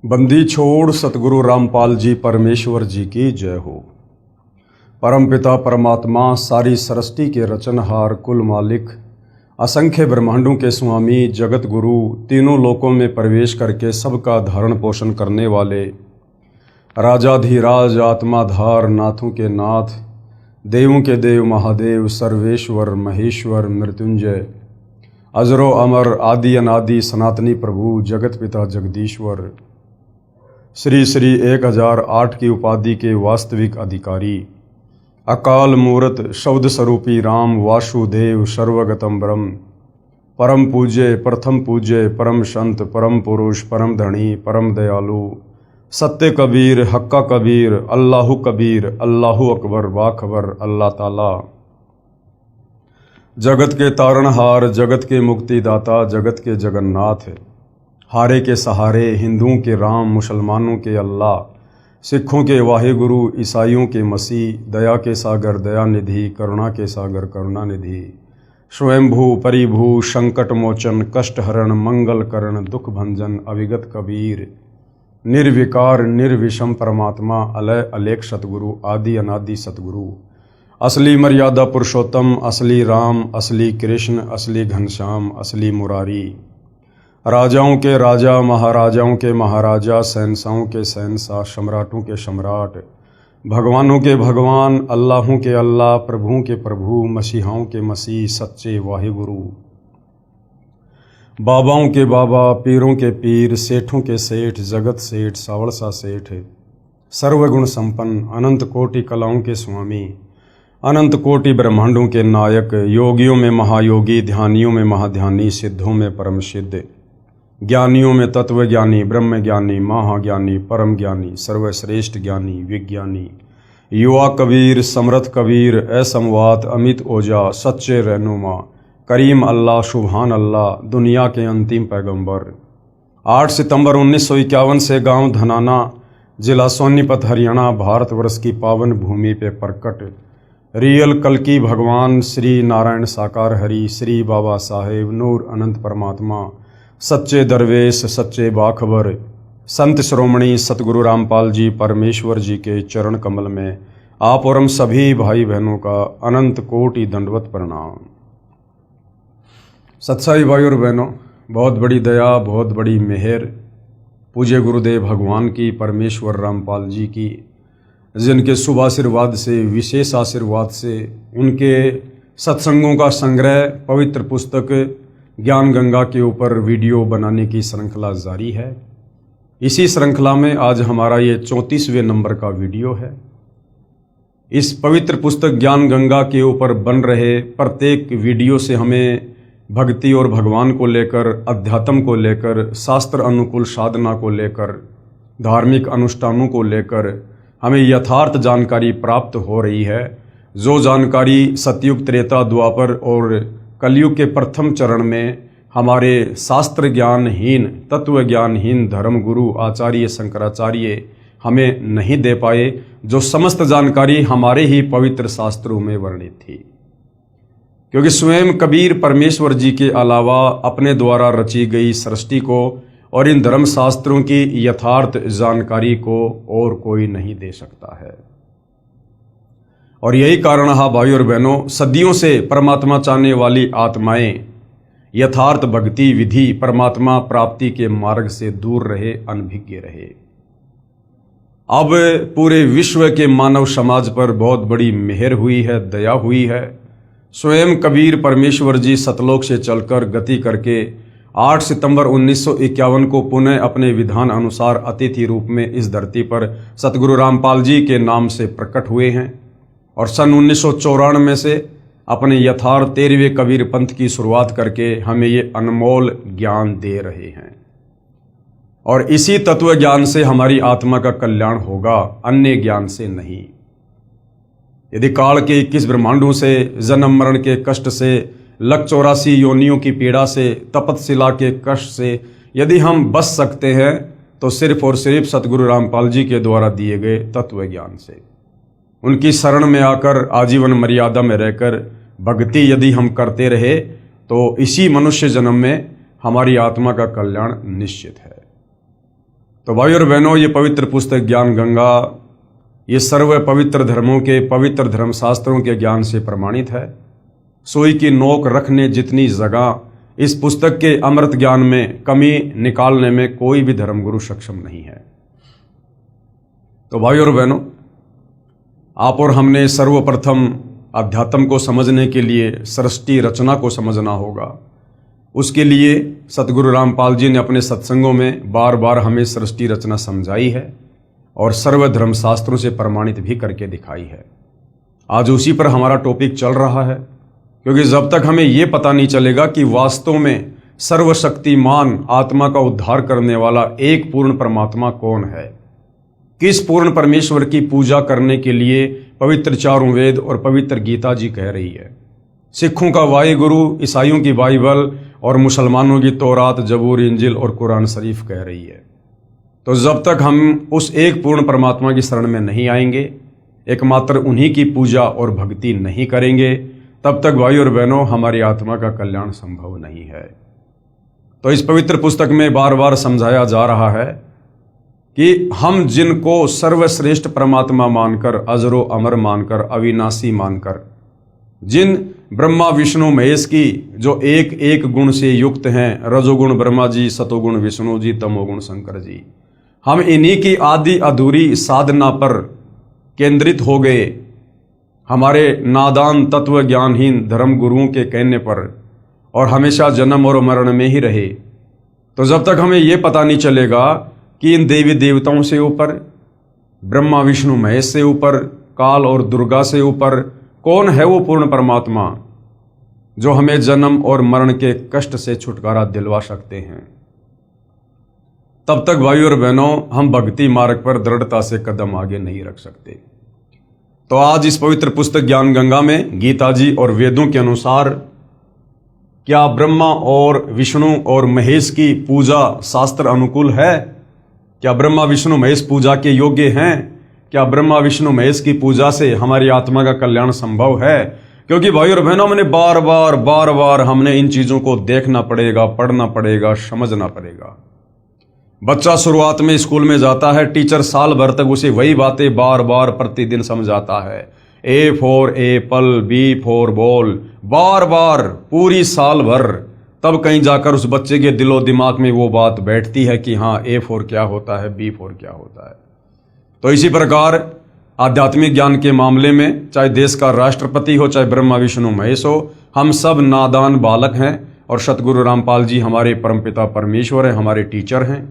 बंदी छोड़ सतगुरु रामपाल जी परमेश्वर जी की जय हो। परमपिता परमात्मा सारी सृष्टि के रचनहार कुल मालिक असंख्य ब्रह्मांडों के स्वामी जगत गुरु तीनों लोकों में प्रवेश करके सबका धारण पोषण करने वाले राजाधिराज आत्माधार नाथों के नाथ देवों के देव महादेव सर्वेश्वर महेश्वर मृत्युंजय अजरो अमर आदि अनादि सनातनी प्रभु जगत पिता जगदीश्वर श्री श्री 1008 की उपाधि के वास्तविक अधिकारी अकाल मूर्त शब्द स्वरूपी राम वासुदेव सर्वगतम ब्रह्म परम पूज्य प्रथम पूज्य परम संत परम पुरुष परम धनी परम दयालु सत्य कबीर हक्का कबीर अल्लाहु कबीर अल्लाहु अकबर बाखबर अल्लाह ताला जगत के तारणहार जगत के मुक्तिदाता जगत के जगन्नाथ हारे के सहारे हिंदुओं के राम मुसलमानों के अल्लाह सिखों के वाहिगुरु ईसाइयों के मसीह दया के सागर दयानिधि करुणा के सागर करुणानिधि स्वयंभू परिभू संकट मोचन कष्ट हरण मंगल करण दुख भंजन अविगत कबीर निर्विकार निर्विषम परमात्मा अलय अलेख सतगुरु आदि अनादि सतगुरु असली मर्यादा पुरुषोत्तम असली राम असली कृष्ण असली घनश्याम असली मुरारी राजाओं के राजा महाराजाओं के महाराजा शहंशाहों के शहंशाह सम्राटों के सम्राट भगवानों के भगवान अल्लाहों के अल्लाह प्रभुओं के प्रभु मसीहाओं के मसीह सच्चे वाहिगुरु बाबाओं के बाबा पीरों के पीर सेठों के सेठ जगत सेठ सावड़सा सेठ सर्वगुण संपन्न अनंत कोटि कलाओं के स्वामी अनंत कोटि ब्रह्मांडों के नायक योगियों में महायोगी ध्यानियों में महाध्यानी सिद्धों में परम सिद्ध ज्ञानियों में तत्व ज्ञानी ब्रह्म ज्ञानी महाज्ञानी परम ज्ञानी सर्वश्रेष्ठ ज्ञानी विज्ञानी युवा कबीर समर्थ कबीर असमवात अमित ओजा सच्चे रहनुमा करीम अल्लाह सुभान अल्लाह दुनिया के अंतिम पैगंबर 8 सितंबर 1951 से गांव धनाना जिला सोनीपत हरियाणा भारतवर्ष की पावन भूमि पे प्रकट रियल कल्कि भगवान श्री नारायण साकार हरि श्री बाबा साहेब नूर अनंत परमात्मा सच्चे दरवेश सच्चे बाखबर संत श्रोमणी सतगुरु रामपाल जी परमेश्वर जी के चरण कमल में आप और हम सभी भाई बहनों का अनंत कोटि दंडवत प्रणाम। सत्साई भाई और बहनों, बहुत बड़ी दया बहुत बड़ी मेहर पूज्य गुरुदेव भगवान की परमेश्वर रामपाल जी की, जिनके शुभ आशीर्वाद से विशेष आशीर्वाद से उनके सत्संगों का संग्रह पवित्र पुस्तक ज्ञान गंगा के ऊपर वीडियो बनाने की श्रृंखला जारी है। इसी श्रृंखला में आज हमारा ये 34वें नंबर का वीडियो है। इस पवित्र पुस्तक ज्ञान गंगा के ऊपर बन रहे प्रत्येक वीडियो से हमें भक्ति और भगवान को लेकर अध्यात्म को लेकर शास्त्र अनुकूल साधना को लेकर धार्मिक अनुष्ठानों को लेकर हमें यथार्थ जानकारी प्राप्त हो रही है। जो जानकारी सतयुग त्रेता द्वापर और कलयुग के प्रथम चरण में हमारे शास्त्र ज्ञानहीन तत्व ज्ञानहीन धर्म गुरु आचार्य शंकराचार्य हमें नहीं दे पाए, जो समस्त जानकारी हमारे ही पवित्र शास्त्रों में वर्णित थी। क्योंकि स्वयं कबीर परमेश्वर जी के अलावा अपने द्वारा रची गई सृष्टि को और इन धर्म शास्त्रों की यथार्थ जानकारी को और कोई नहीं दे सकता है। और यही कारण है भाई और बहनों, सदियों से परमात्मा चाहने वाली आत्माएं यथार्थ भक्ति विधि परमात्मा प्राप्ति के मार्ग से दूर रहे, अनभिज्ञ रहे। अब पूरे विश्व के मानव समाज पर बहुत बड़ी मेहर हुई है, दया हुई है। स्वयं कबीर परमेश्वर जी सतलोक से चलकर गति करके 8 सितंबर 1951 को पुनः अपने विधान अनुसार अतिथि रूप में इस धरती पर सतगुरु रामपाल जी के नाम से प्रकट हुए हैं और सन 1994 से अपने यथार्थ 13वें कबीर पंथ की शुरुआत करके हमें ये अनमोल ज्ञान दे रहे हैं। और इसी तत्व ज्ञान से हमारी आत्मा का कल्याण होगा, अन्य ज्ञान से नहीं। यदि काल के 21 ब्रह्मांडों से जन्म मरण के कष्ट से 184 योनियों की पीड़ा से तपतशिला के कष्ट से यदि हम बच सकते हैं तो सिर्फ और सिर्फ सतगुरु रामपाल जी के द्वारा दिए गए तत्व ज्ञान से, उनकी शरण में आकर आजीवन मर्यादा में रहकर भक्ति यदि हम करते रहे तो इसी मनुष्य जन्म में हमारी आत्मा का कल्याण निश्चित है। तो भाई और बहनों, ये पवित्र पुस्तक ज्ञान गंगा ये सर्व पवित्र धर्मों के पवित्र धर्मशास्त्रों के ज्ञान से प्रमाणित है। सुई की नोक रखने जितनी जगह इस पुस्तक के अमृत ज्ञान में कमी निकालने में कोई भी धर्मगुरु सक्षम नहीं है। तो भाई और बहनों, आप और हमने सर्वप्रथम अध्यात्म को समझने के लिए सृष्टि रचना को समझना होगा। उसके लिए सतगुरु रामपाल जी ने अपने सत्संगों में बार बार हमें सृष्टि रचना समझाई है और सर्व धर्मशास्त्रों से प्रमाणित भी करके दिखाई है। आज उसी पर हमारा टॉपिक चल रहा है, क्योंकि जब तक हमें ये पता नहीं चलेगा कि वास्तव में सर्वशक्तिमान आत्मा का उद्धार करने वाला एक पूर्ण परमात्मा कौन है, किस पूर्ण परमेश्वर की पूजा करने के लिए पवित्र चारों वेद और पवित्र गीता जी कह रही है। सिखों का वाहिगुरु, ईसाइयों की बाइबल और मुसलमानों की तौरात, जबूर, इंजिल और कुरान शरीफ कह रही है। तो जब तक हम उस एक पूर्ण परमात्मा की शरण में नहीं आएंगे, एकमात्र उन्हीं की पूजा और भक्ति नहीं करेंगे, तब तक भाई और बहनों हमारी आत्मा का कल्याण संभव नहीं है। तो इस पवित्र पुस्तक में बार बार समझाया जा रहा है कि हम जिनको सर्वश्रेष्ठ परमात्मा मानकर, अजरो अमर मानकर, अविनाशी मानकर, जिन ब्रह्मा विष्णु महेश की जो एक एक गुण से युक्त हैं, रजोगुण ब्रह्मा जी, सतोगुण विष्णु जी, तमोगुण शंकर जी, हम इन्हीं की आदि अधूरी साधना पर केंद्रित हो गए, हमारे नादान तत्व ज्ञानहीन धर्म गुरुओं के कहने पर, और हमेशा जन्म और मरण में ही रहे। तो जब तक हमें यह पता नहीं चलेगा कि इन देवी देवताओं से ऊपर, ब्रह्मा विष्णु महेश से ऊपर, काल और दुर्गा से ऊपर कौन है वो पूर्ण परमात्मा जो हमें जन्म और मरण के कष्ट से छुटकारा दिलवा सकते हैं, तब तक भाई और बहनों हम भक्ति मार्ग पर दृढ़ता से कदम आगे नहीं रख सकते। तो आज इस पवित्र पुस्तक ज्ञान गंगा में गीता जी और वेदों के अनुसार क्या ब्रह्मा और विष्णु और महेश की पूजा शास्त्र अनुकूल है? क्या ब्रह्मा विष्णु महेश पूजा के योग्य हैं? क्या ब्रह्मा विष्णु महेश की पूजा से हमारी आत्मा का कल्याण संभव है? क्योंकि भाई और बहनों, हमने बार बार हमने इन चीजों को देखना पड़ेगा, पढ़ना पड़ेगा, समझना पड़ेगा। बच्चा शुरुआत में स्कूल में जाता है, टीचर साल भर तक उसे वही बातें बार बार प्रतिदिन समझाता है। A for apple, B for ball, बार बार पूरी साल भर, तब कहीं जाकर उस बच्चे के दिलो दिमाग में वो बात बैठती है कि हाँ, ए फॉर क्या होता है, बी फॉर क्या होता है। तो इसी प्रकार आध्यात्मिक ज्ञान के मामले में, चाहे देश का राष्ट्रपति हो, चाहे ब्रह्मा विष्णु महेश हो, हम सब नादान बालक हैं और सतगुरु रामपाल जी हमारे परमपिता परमेश्वर हैं, हमारे टीचर हैं,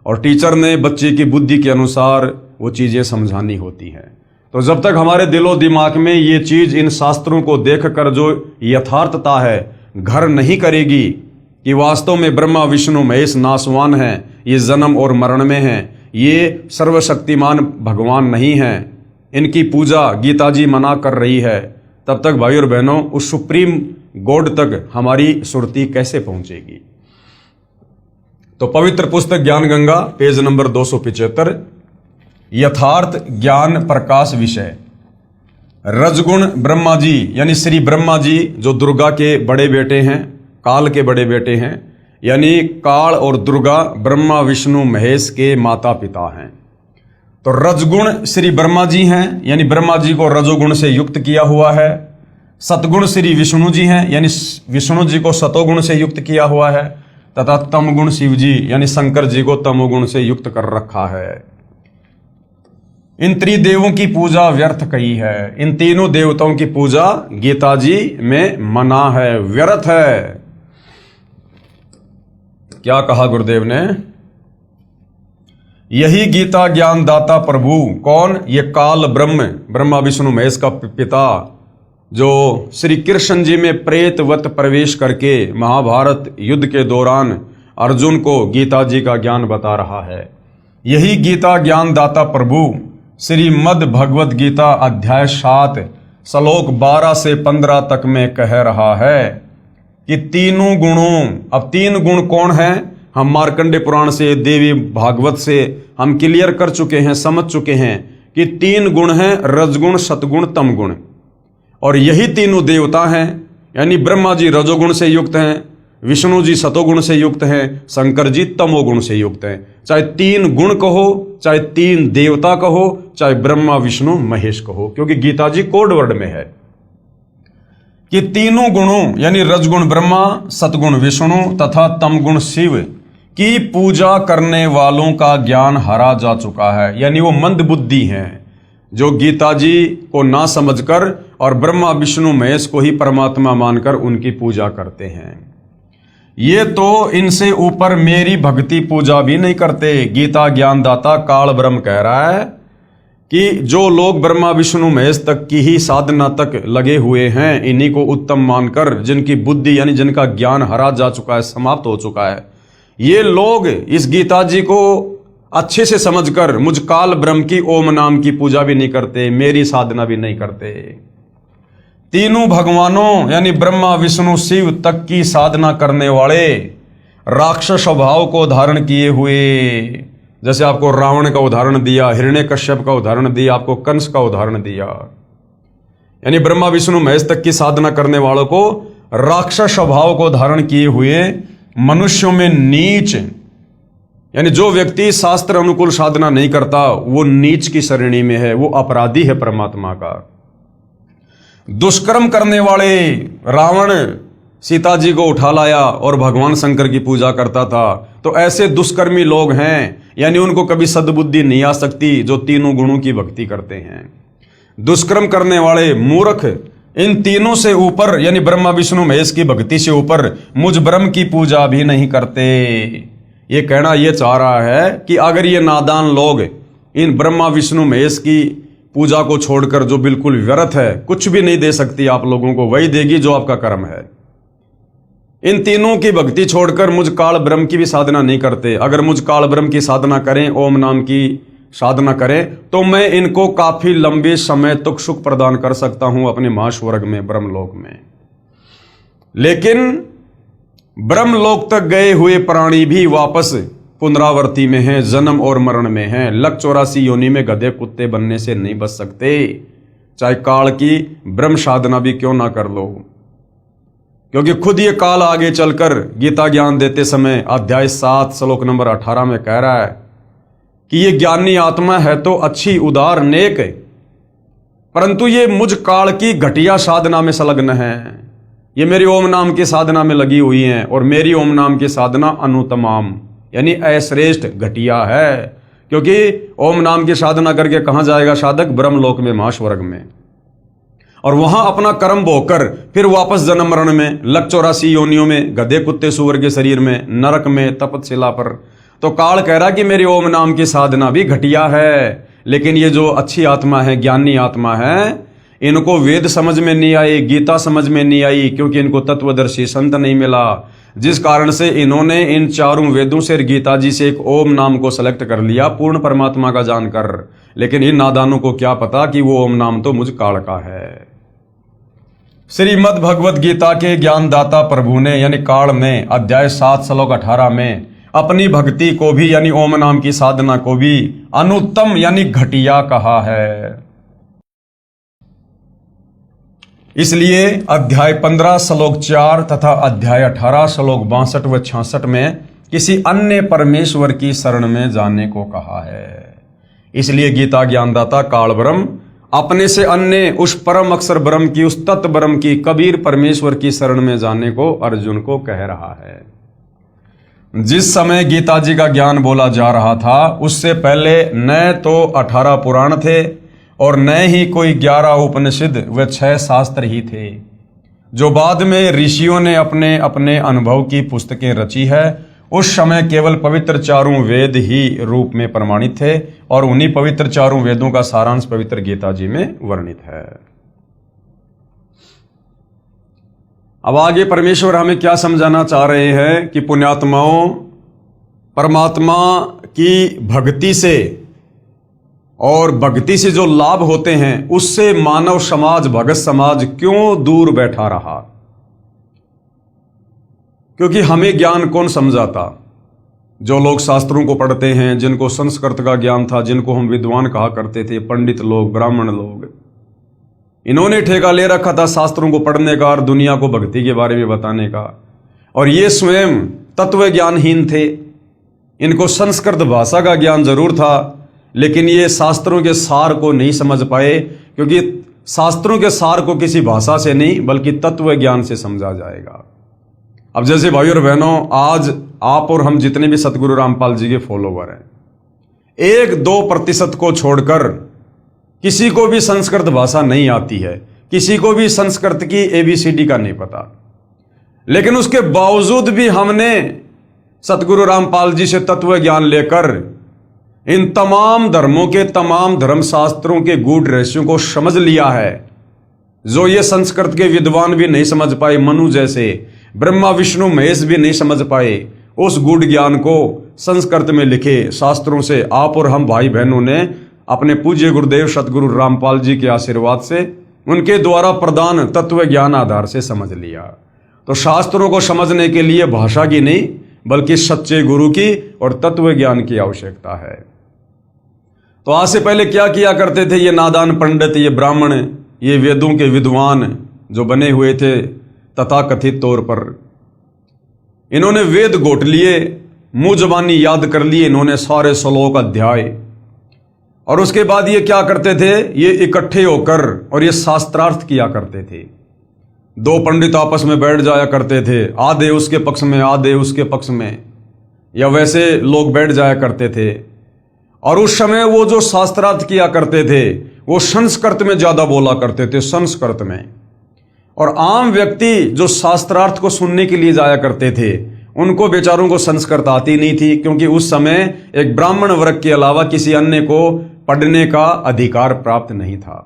और टीचर ने बच्चे की बुद्धि के अनुसार वो चीज़ें समझानी होती हैं। तो जब तक हमारे दिलो दिमाग में ये चीज़ इन शास्त्रों को देखकर जो यथार्थता है घर नहीं करेगी कि वास्तव में ब्रह्मा विष्णु महेश नासवान हैं, ये जन्म और मरण में हैं, ये सर्वशक्तिमान भगवान नहीं हैं, इनकी पूजा गीता जी मना कर रही है, तब तक भाई और बहनों उस सुप्रीम गॉड तक हमारी सुरती कैसे पहुंचेगी? तो पवित्र पुस्तक ज्ञान गंगा पेज नंबर 275, यथार्थ ज्ञान प्रकाश विषय। रजगुण ब्रह्मा जी यानी श्री ब्रह्मा जी जो दुर्गा के बड़े बेटे हैं, काल के बड़े बेटे हैं, यानी काल और दुर्गा ब्रह्मा विष्णु महेश के माता पिता हैं। तो रजगुण श्री ब्रह्मा जी हैं, यानी ब्रह्मा जी को रजोगुण से युक्त किया हुआ है। सतगुण श्री विष्णु जी हैं, यानी विष्णु जी को सतोगुण से युक्त किया हुआ है, तथा तमगुण शिव जी यानी शंकर जी को तमोगुण से युक्त कर रखा है। इन त्रिदेवों की पूजा व्यर्थ कही है, इन तीनों देवताओं की पूजा गीता जी में मना है, व्यर्थ है। क्या कहा गुरुदेव ने? यही गीता ज्ञान दाता प्रभु कौन? ये काल ब्रह्मा विष्णु महेश का पिता, जो श्री कृष्ण जी में प्रेतवत प्रवेश करके महाभारत युद्ध के दौरान अर्जुन को गीता जी का ज्ञान बता रहा है। यही गीता ज्ञान दाता प्रभु श्रीमद् भगवद गीता अध्याय 7 श्लोक 12 से 15 तक में कह रहा है कि तीनों गुणों, अब 3 गुण कौन है? हम मार्कंडे पुराण से, देवी भागवत से हम क्लियर कर चुके हैं, समझ चुके हैं कि 3 गुण हैं, रजगुण, सतगुण, तमगुण। और यही तीनों देवता हैं, यानी ब्रह्मा जी रजोगुण से युक्त हैं, विष्णु जी सतोगुण से युक्त हैं, शंकर जी तमोगुण से युक्त हैं। चाहे 3 गुण कहो, चाहे 3 देवता कहो, चाहे ब्रह्मा विष्णु महेश कहो, क्योंकि गीता जी कोड वर्ड में है कि तीनों गुणों यानी रजगुण ब्रह्मा, सतगुण विष्णु तथा तमगुण शिव की पूजा करने वालों का ज्ञान हरा जा चुका है। यानी वो मंद बुद्धि हैं जो गीता जी को ना समझकर और ब्रह्मा विष्णु महेश को ही परमात्मा मानकर उनकी पूजा करते हैं। ये तो इनसे ऊपर मेरी भक्ति पूजा भी नहीं करते। गीता ज्ञानदाता काल ब्रह्म कह रहा है कि जो लोग ब्रह्मा विष्णु महेश तक की ही साधना तक लगे हुए हैं, इन्हीं को उत्तम मानकर, जिनकी बुद्धि यानी जिनका ज्ञान हरा जा चुका है, समाप्त हो चुका है, ये लोग इस गीता जी को अच्छे से समझकर मुझ काल ब्रह्म की ओम नाम की पूजा भी नहीं करते, मेरी साधना भी नहीं करते। तीनों भगवानों यानी ब्रह्मा विष्णु शिव तक की साधना करने वाले राक्षस स्वभाव को धारण किए हुए, जैसे आपको रावण का उदाहरण दिया, हिरण्यकश्यप का उदाहरण दिया, आपको कंस का उदाहरण दिया, यानी ब्रह्मा विष्णु महेश तक की साधना करने वालों को राक्षस स्वभाव को धारण किए हुए मनुष्यों में नीच, यानी जो व्यक्ति शास्त्र अनुकूल साधना नहीं करता वो नीच की श्रेणी में है, वो अपराधी है परमात्मा का। दुष्कर्म करने वाले रावण सीता जी को उठा लाया और भगवान शंकर की पूजा करता था, तो ऐसे दुष्कर्मी लोग हैं, यानी उनको कभी सद्बुद्धि नहीं आ सकती जो तीनों गुणों की भक्ति करते हैं। दुष्कर्म करने वाले मूर्ख इन तीनों से ऊपर यानी ब्रह्मा विष्णु महेश की भक्ति से ऊपर मुझ ब्रह्म की पूजा भी नहीं करते। ये कहना ये चाह रहा है कि अगर ये नादान लोग इन ब्रह्मा विष्णु महेश की पूजा को छोड़कर, जो बिल्कुल व्यर्थ है, कुछ भी नहीं दे सकती आप लोगों को, वही देगी जो आपका कर्म है, इन तीनों की भक्ति छोड़कर मुझ काल ब्रह्म की भी साधना नहीं करते, अगर मुझ काल ब्रह्म की साधना करें, ओम नाम की साधना करें, तो मैं इनको काफी लंबे समय तक सुख प्रदान कर सकता हूं अपने महास्वर्ग में, ब्रह्मलोक में। लेकिन ब्रह्मलोक तक गए हुए प्राणी भी वापस पुनरावृत्ति में हैं, जन्म और मरण में हैं, लक 84 योनि में गधे कुत्ते बनने से नहीं बच सकते, चाहे काल की ब्रह्म साधना भी क्यों ना कर लो। क्योंकि खुद ये काल आगे चलकर गीता ज्ञान देते समय अध्याय 7 श्लोक नंबर 18 में कह रहा है कि ये ज्ञानी आत्मा है तो अच्छी उदार नेक, परंतु ये मुझ काल की घटिया साधना में संलग्न है। ये मेरी ओम नाम की साधना में लगी हुई हैं और मेरी ओम नाम की साधना अनुतमाम यानी अश्रेष्ठ घटिया है, क्योंकि ओम नाम की साधना करके कहां जाएगा साधक? ब्रह्मलोक में, महास्वर्ग में, और वहां अपना कर्म भोगकर फिर वापस जन्म मरण में, लक 84 योनियों में, गधे कुत्ते सुअर के शरीर में, नरक में, तपतशिला पर। तो काल कह रहा कि मेरी ओम नाम की साधना भी घटिया है, लेकिन ये जो अच्छी आत्मा है, ज्ञानी आत्मा है, इनको वेद समझ में नहीं आई, गीता समझ में नहीं आई, क्योंकि इनको तत्वदर्शी संत नहीं मिला, जिस कारण से इन्होंने इन चारों वेदों से, गीता जी से एक ओम नाम को सेलेक्ट कर लिया पूर्ण परमात्मा का जानकर। लेकिन इन नादानों को क्या पता कि वो ओम नाम तो मुझ काल का है। श्रीमद् भगवद गीता के ज्ञानदाता प्रभु ने यानी काल में अध्याय 7 श्लोक 18 में अपनी भक्ति को भी यानी ओम नाम की साधना को भी अनुत्तम यानी घटिया कहा है। इसलिए अध्याय 15 श्लोक 4 तथा अध्याय 18 श्लोक 62 व 66 में किसी अन्य परमेश्वर की शरण में जाने को कहा है। इसलिए गीता ज्ञानदाता काल ब्रह्म अपने से अन्य उस परम अक्षर ब्रह्म की, उस तत्व ब्रह्म की, कबीर परमेश्वर की शरण में जाने को अर्जुन को कह रहा है। जिस समय गीता जी का ज्ञान बोला जा रहा था, उससे पहले न तो 18 पुराण थे और न ही कोई 11 उपनिषद व 6 शास्त्र ही थे, जो बाद में ऋषियों ने अपने अपने अनुभव की पुस्तकें रची है। उस समय केवल पवित्र चारों वेद ही रूप में प्रमाणित थे और उन्हीं पवित्र चारों वेदों का सारांश पवित्र गीता जी में वर्णित है। अब आगे परमेश्वर हमें क्या समझाना चाह रहे हैं कि पुण्यात्माओं, परमात्मा की भक्ति से और भक्ति से जो लाभ होते हैं, उससे मानव समाज, भगत समाज क्यों दूर बैठा रहा? क्योंकि हमें ज्ञान कौन समझाता? जो लोग शास्त्रों को पढ़ते हैं, जिनको संस्कृत का ज्ञान था, जिनको हम विद्वान कहा करते थे, पंडित लोग, ब्राह्मण लोग, इन्होंने ठेका ले रखा था शास्त्रों को पढ़ने का और दुनिया को भक्ति के बारे में बताने का। और ये स्वयं तत्व ज्ञानहीन थे। इनको संस्कृत भाषा का ज्ञान जरूर था, लेकिन ये शास्त्रों के सार को नहीं समझ पाए, क्योंकि शास्त्रों के सार को किसी भाषा से नहीं बल्कि तत्व ज्ञान से समझा जाएगा। अब जैसे भाइयों और बहनों, आज आप और हम जितने भी सतगुरु रामपाल जी के फॉलोवर हैं, 1-2% को छोड़कर किसी को भी संस्कृत भाषा नहीं आती है, किसी को भी संस्कृत की ABCD का नहीं पता। लेकिन उसके बावजूद भी हमने सतगुरु रामपाल जी से तत्व ज्ञान लेकर इन तमाम धर्मों के तमाम धर्मशास्त्रों के गूढ़ रहस्यों को समझ लिया है, जो ये संस्कृत के विद्वान भी नहीं समझ पाए, मनु जैसे, ब्रह्मा विष्णु महेश भी नहीं समझ पाए। उस गूढ़ ज्ञान को संस्कृत में लिखे शास्त्रों से आप और हम भाई बहनों ने अपने पूज्य गुरुदेव सतगुरु रामपाल जी के आशीर्वाद से, उनके द्वारा प्रदान तत्व ज्ञान आधार से समझ लिया। तो शास्त्रों को समझने के लिए भाषा की नहीं बल्कि सच्चे गुरु की और तत्व ज्ञान की आवश्यकता है। तो आज से पहले क्या किया करते थे ये नादान पंडित, ये ब्राह्मण, ये वेदों के विद्वान जो बने हुए थे तथाकथित तौर पर, इन्होंने वेद घोट लिए, मुंह जबानी याद कर लिए इन्होंने सारे श्लोक अध्याय, और उसके बाद ये क्या करते थे, ये इकट्ठे होकर और ये शास्त्रार्थ किया करते थे। 2 पंडित आपस में बैठ जाया करते थे, आधे उसके पक्ष में आधे उसके पक्ष में, या वैसे लोग बैठ जाया करते थे। और उस समय वो जो शास्त्रार्थ किया करते थे वो संस्कृत में ज्यादा बोला करते थे, संस्कृत में। और आम व्यक्ति जो शास्त्रार्थ को सुनने के लिए जाया करते थे उनको बेचारों को संस्कृत आती नहीं थी, क्योंकि उस समय एक ब्राह्मण वर्ग के अलावा किसी अन्य को पढ़ने का अधिकार प्राप्त नहीं था।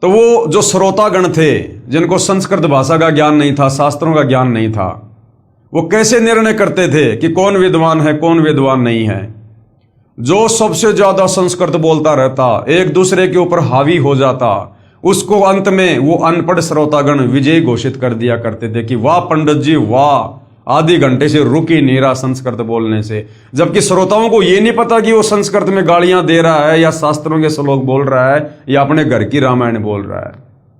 तो वो जो श्रोतागण थे जिनको संस्कृत भाषा का ज्ञान नहीं था, शास्त्रों का ज्ञान नहीं था, वो कैसे निर्णय करते थे कि कौन विद्वान है कौन विद्वान नहीं है। जो सबसे ज्यादा संस्कृत बोलता रहता, एक दूसरे के ऊपर हावी हो जाता, उसको अंत में वो अनपढ़ श्रोतागण विजयी घोषित कर दिया करते थे कि वाह पंडित जी वाह, आधे घंटे से रुक ही नहीं रहा संस्कृत बोलने से। जबकि श्रोताओं को ये नहीं पता कि वो संस्कृत में गालियां दे रहा है या शास्त्रों के श्लोक बोल रहा है या अपने घर की रामायण बोल रहा है,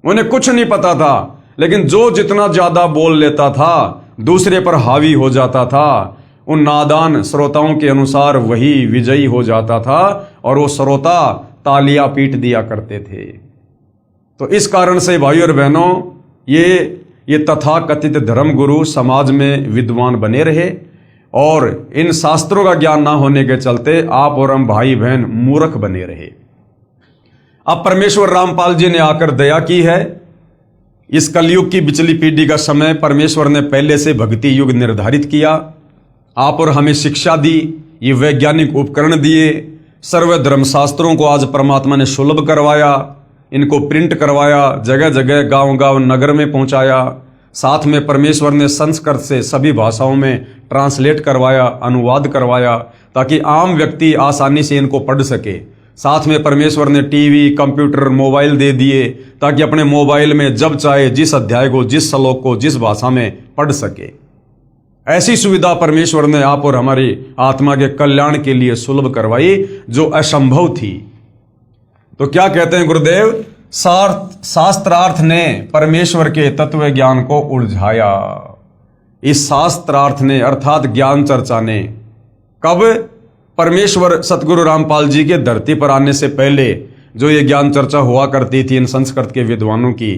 उन्हें कुछ नहीं पता था। लेकिन जो जितना ज्यादा बोल लेता था दूसरे पर हावी हो जाता था, उन नादान श्रोताओं के अनुसार वही विजयी हो जाता था और वो श्रोता तालियां पीट दिया करते थे। तो इस कारण से भाइयों और बहनों, ये तथाकथित धर्म गुरु समाज में विद्वान बने रहे, और इन शास्त्रों का ज्ञान ना होने के चलते आप और हम भाई बहन मूर्ख बने रहे। अब परमेश्वर रामपाल जी ने आकर दया की है। इस कलयुग की बिचली पीढ़ी का समय परमेश्वर ने पहले से भक्ति युग निर्धारित किया, आप और हमें शिक्षा दी, ये वैज्ञानिक उपकरण दिए, सर्व धर्मशास्त्रों को आज परमात्मा ने सुलभ करवाया, इनको प्रिंट करवाया, जगह जगह गांव गांव नगर में पहुंचाया। साथ में परमेश्वर ने संस्कृत से सभी भाषाओं में ट्रांसलेट करवाया, अनुवाद करवाया, ताकि आम व्यक्ति आसानी से इनको पढ़ सके। साथ में परमेश्वर ने टीवी, कंप्यूटर, मोबाइल दे दिए, ताकि अपने मोबाइल में जब चाहे जिस अध्याय को, जिस श्लोक को, जिस भाषा में पढ़ सके। ऐसी सुविधा परमेश्वर ने आप और हमारी आत्मा के कल्याण के लिए सुलभ करवाई, जो असंभव थी। तो क्या कहते हैं गुरुदेव, शास्त्रार्थ ने परमेश्वर के तत्व ज्ञान को उलझाया। इस शास्त्रार्थ ने अर्थात ज्ञान चर्चा ने कब, परमेश्वर सतगुरु रामपाल जी के धरती पर आने से पहले जो ये ज्ञान चर्चा हुआ करती थी इन संस्कृत के विद्वानों की,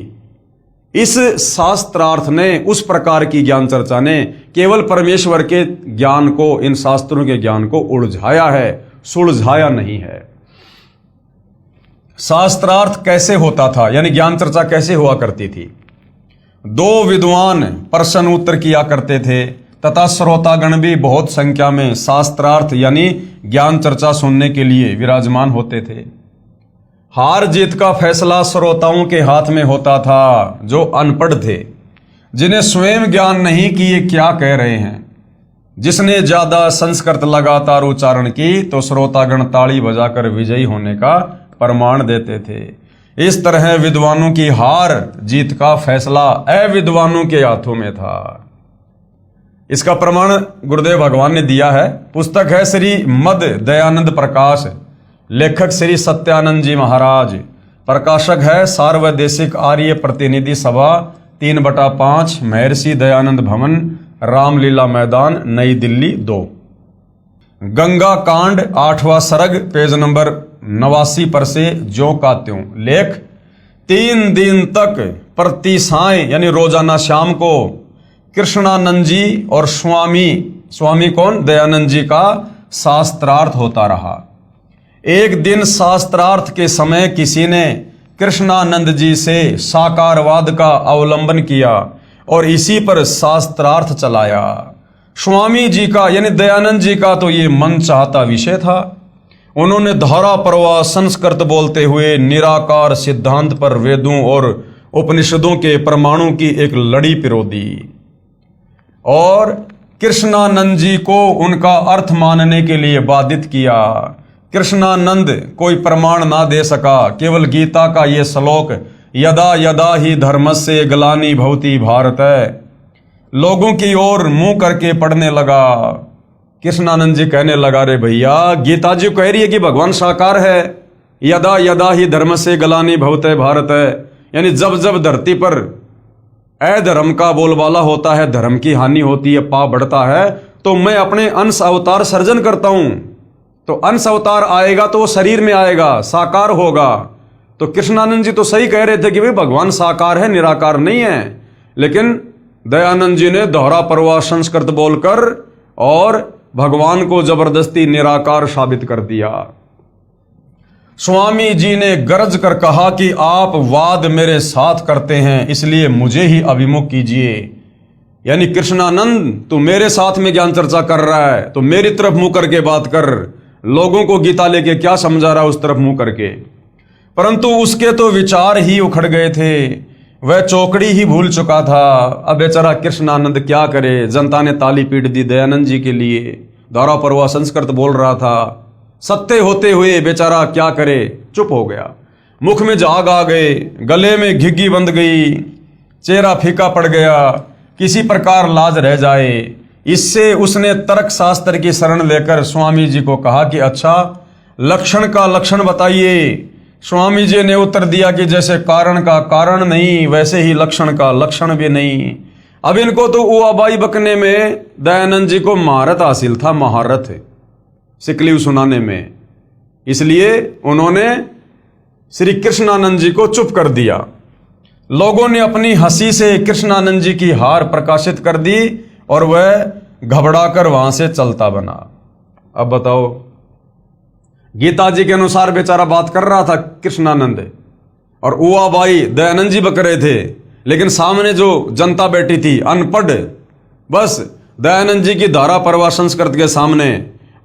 इस शास्त्रार्थ ने, उस प्रकार की ज्ञान चर्चा ने केवल परमेश्वर के ज्ञान को, इन शास्त्रों के ज्ञान को उलझाया है, सुलझाया नहीं है। शास्त्रार्थ कैसे होता था, यानी ज्ञान चर्चा कैसे हुआ करती थी। 2 विद्वान प्रश्न उत्तर किया करते थे तथा श्रोतागण भी बहुत संख्या में शास्त्रार्थ यानी ज्ञान चर्चा सुनने के लिए विराजमान होते थे। हार जीत का फैसला श्रोताओं के हाथ में होता था, जो अनपढ़ थे, जिन्हें स्वयं ज्ञान नहीं कि ये क्या कह रहे हैं। जिसने ज्यादा संस्कृत लगातार उच्चारण की तो श्रोतागण ताली बजाकर विजयी होने का प्रमाण देते थे। इस तरह विद्वानों की हार जीत का फैसला अविद्वानों के हाथों में था। इसका प्रमाण गुरुदेव भगवान ने दिया है। पुस्तक है श्री मद दयानंद प्रकाश, लेखक श्री सत्यानंद जी महाराज, प्रकाशक है सार्वदेशिक आर्य प्रतिनिधि सभा 3/5 महर्षि दयानंद भवन, रामलीला मैदान, नई दिल्ली 2। गंगा कांड 8वां सर्ग, पेज नंबर 89 पर से ज्यों का त्यों। लेख 3 दिन तक प्रति साय यानी रोजाना शाम को कृष्णानंद जी और स्वामी कौन, दयानंद जी का शास्त्रार्थ होता रहा। एक दिन शास्त्रार्थ के समय किसी ने कृष्णानंद जी से साकारवाद का अवलंबन किया और इसी पर शास्त्रार्थ चलाया। स्वामी जी का यानी दयानंद जी का तो ये मन चाहता विषय था। उन्होंने धारा प्रवाह संस्कृत बोलते हुए निराकार सिद्धांत पर वेदों और उपनिषदों के प्रमाणों की एक लड़ी पिरो दी और कृष्णानंद जी को उनका अर्थ मानने के लिए बाधित किया। कृष्णानंद कोई प्रमाण ना दे सका, केवल गीता का ये श्लोक यदा यदा ही धर्मस्य ग्लानि भवति भारत लोगों की ओर मुंह करके पढ़ने लगा। कृष्णानंद जी कहने लगा, रे भैया गीता जी कह रही है कि भगवान साकार है, यदा यदा ही धर्मस्य ग्लानि भवति भारत, यानी जब जब धरती पर अधर्म का बोलबाला होता है, धर्म की हानि होती है, पाप बढ़ता है, तो मैं अपने अंश अवतार सर्जन करता हूं। तो अंश अवतार आएगा तो वो शरीर में आएगा, साकार होगा। तो कृष्णानंद जी तो सही कह रहे थे कि भाई भगवान साकार है, निराकार नहीं है, लेकिन दयानंद जी ने दोहरा प्रवाह संस्कृत बोलकर और भगवान को जबरदस्ती निराकार साबित कर दिया। स्वामी जी ने गरज कर कहा कि आप वाद मेरे साथ करते हैं, इसलिए मुझे ही अभिमुख कीजिए। यानी कृष्णानंद तू मेरे साथ में ज्ञान चर्चा कर रहा है तो मेरी तरफ मुंह करके बात कर, लोगों को गीता लेके क्या समझा रहा है उस तरफ मुंह करके। परंतु उसके तो विचार ही उखड़ गए थे, वह चौकड़ी ही भूल चुका था। अब बेचारा कृष्णानंद क्या करे, जनता ने ताली पीट दी दयानंद जी के लिए, धारा प्रवाह संस्कृत बोल रहा था, सत्य होते हुए बेचारा क्या करे, चुप हो गया। मुख में झाग आ गए, गले में घिग्गी बंध गई, चेहरा फीका पड़ गया, किसी प्रकार लाज रह जाए। इससे उसने तर्क शास्त्र की शरण लेकर स्वामी जी को कहा कि अच्छा लक्षण का लक्षण बताइए। स्वामी जी ने उत्तर दिया कि जैसे कारण का कारण नहीं वैसे ही लक्षण का लक्षण भी नहीं। अब इनको तो उआबाई बकने में दयानंद जी को महारत हासिल था, महारत सिकलीव सुनाने में, इसलिए उन्होंने श्री कृष्णानंद जी को चुप कर दिया। लोगों ने अपनी हंसी से कृष्णानंद जी की हार प्रकाशित कर दी और वह घबराकर वहां से चलता बना। अब बताओ, गीता जी के अनुसार बेचारा बात कर रहा था कृष्णानंद और उआबाई दयानंद जी बक रहे थे, लेकिन सामने जो जनता बैठी थी अनपढ़, बस दयानंद जी की धारा प्रवाह संस्कृत के सामने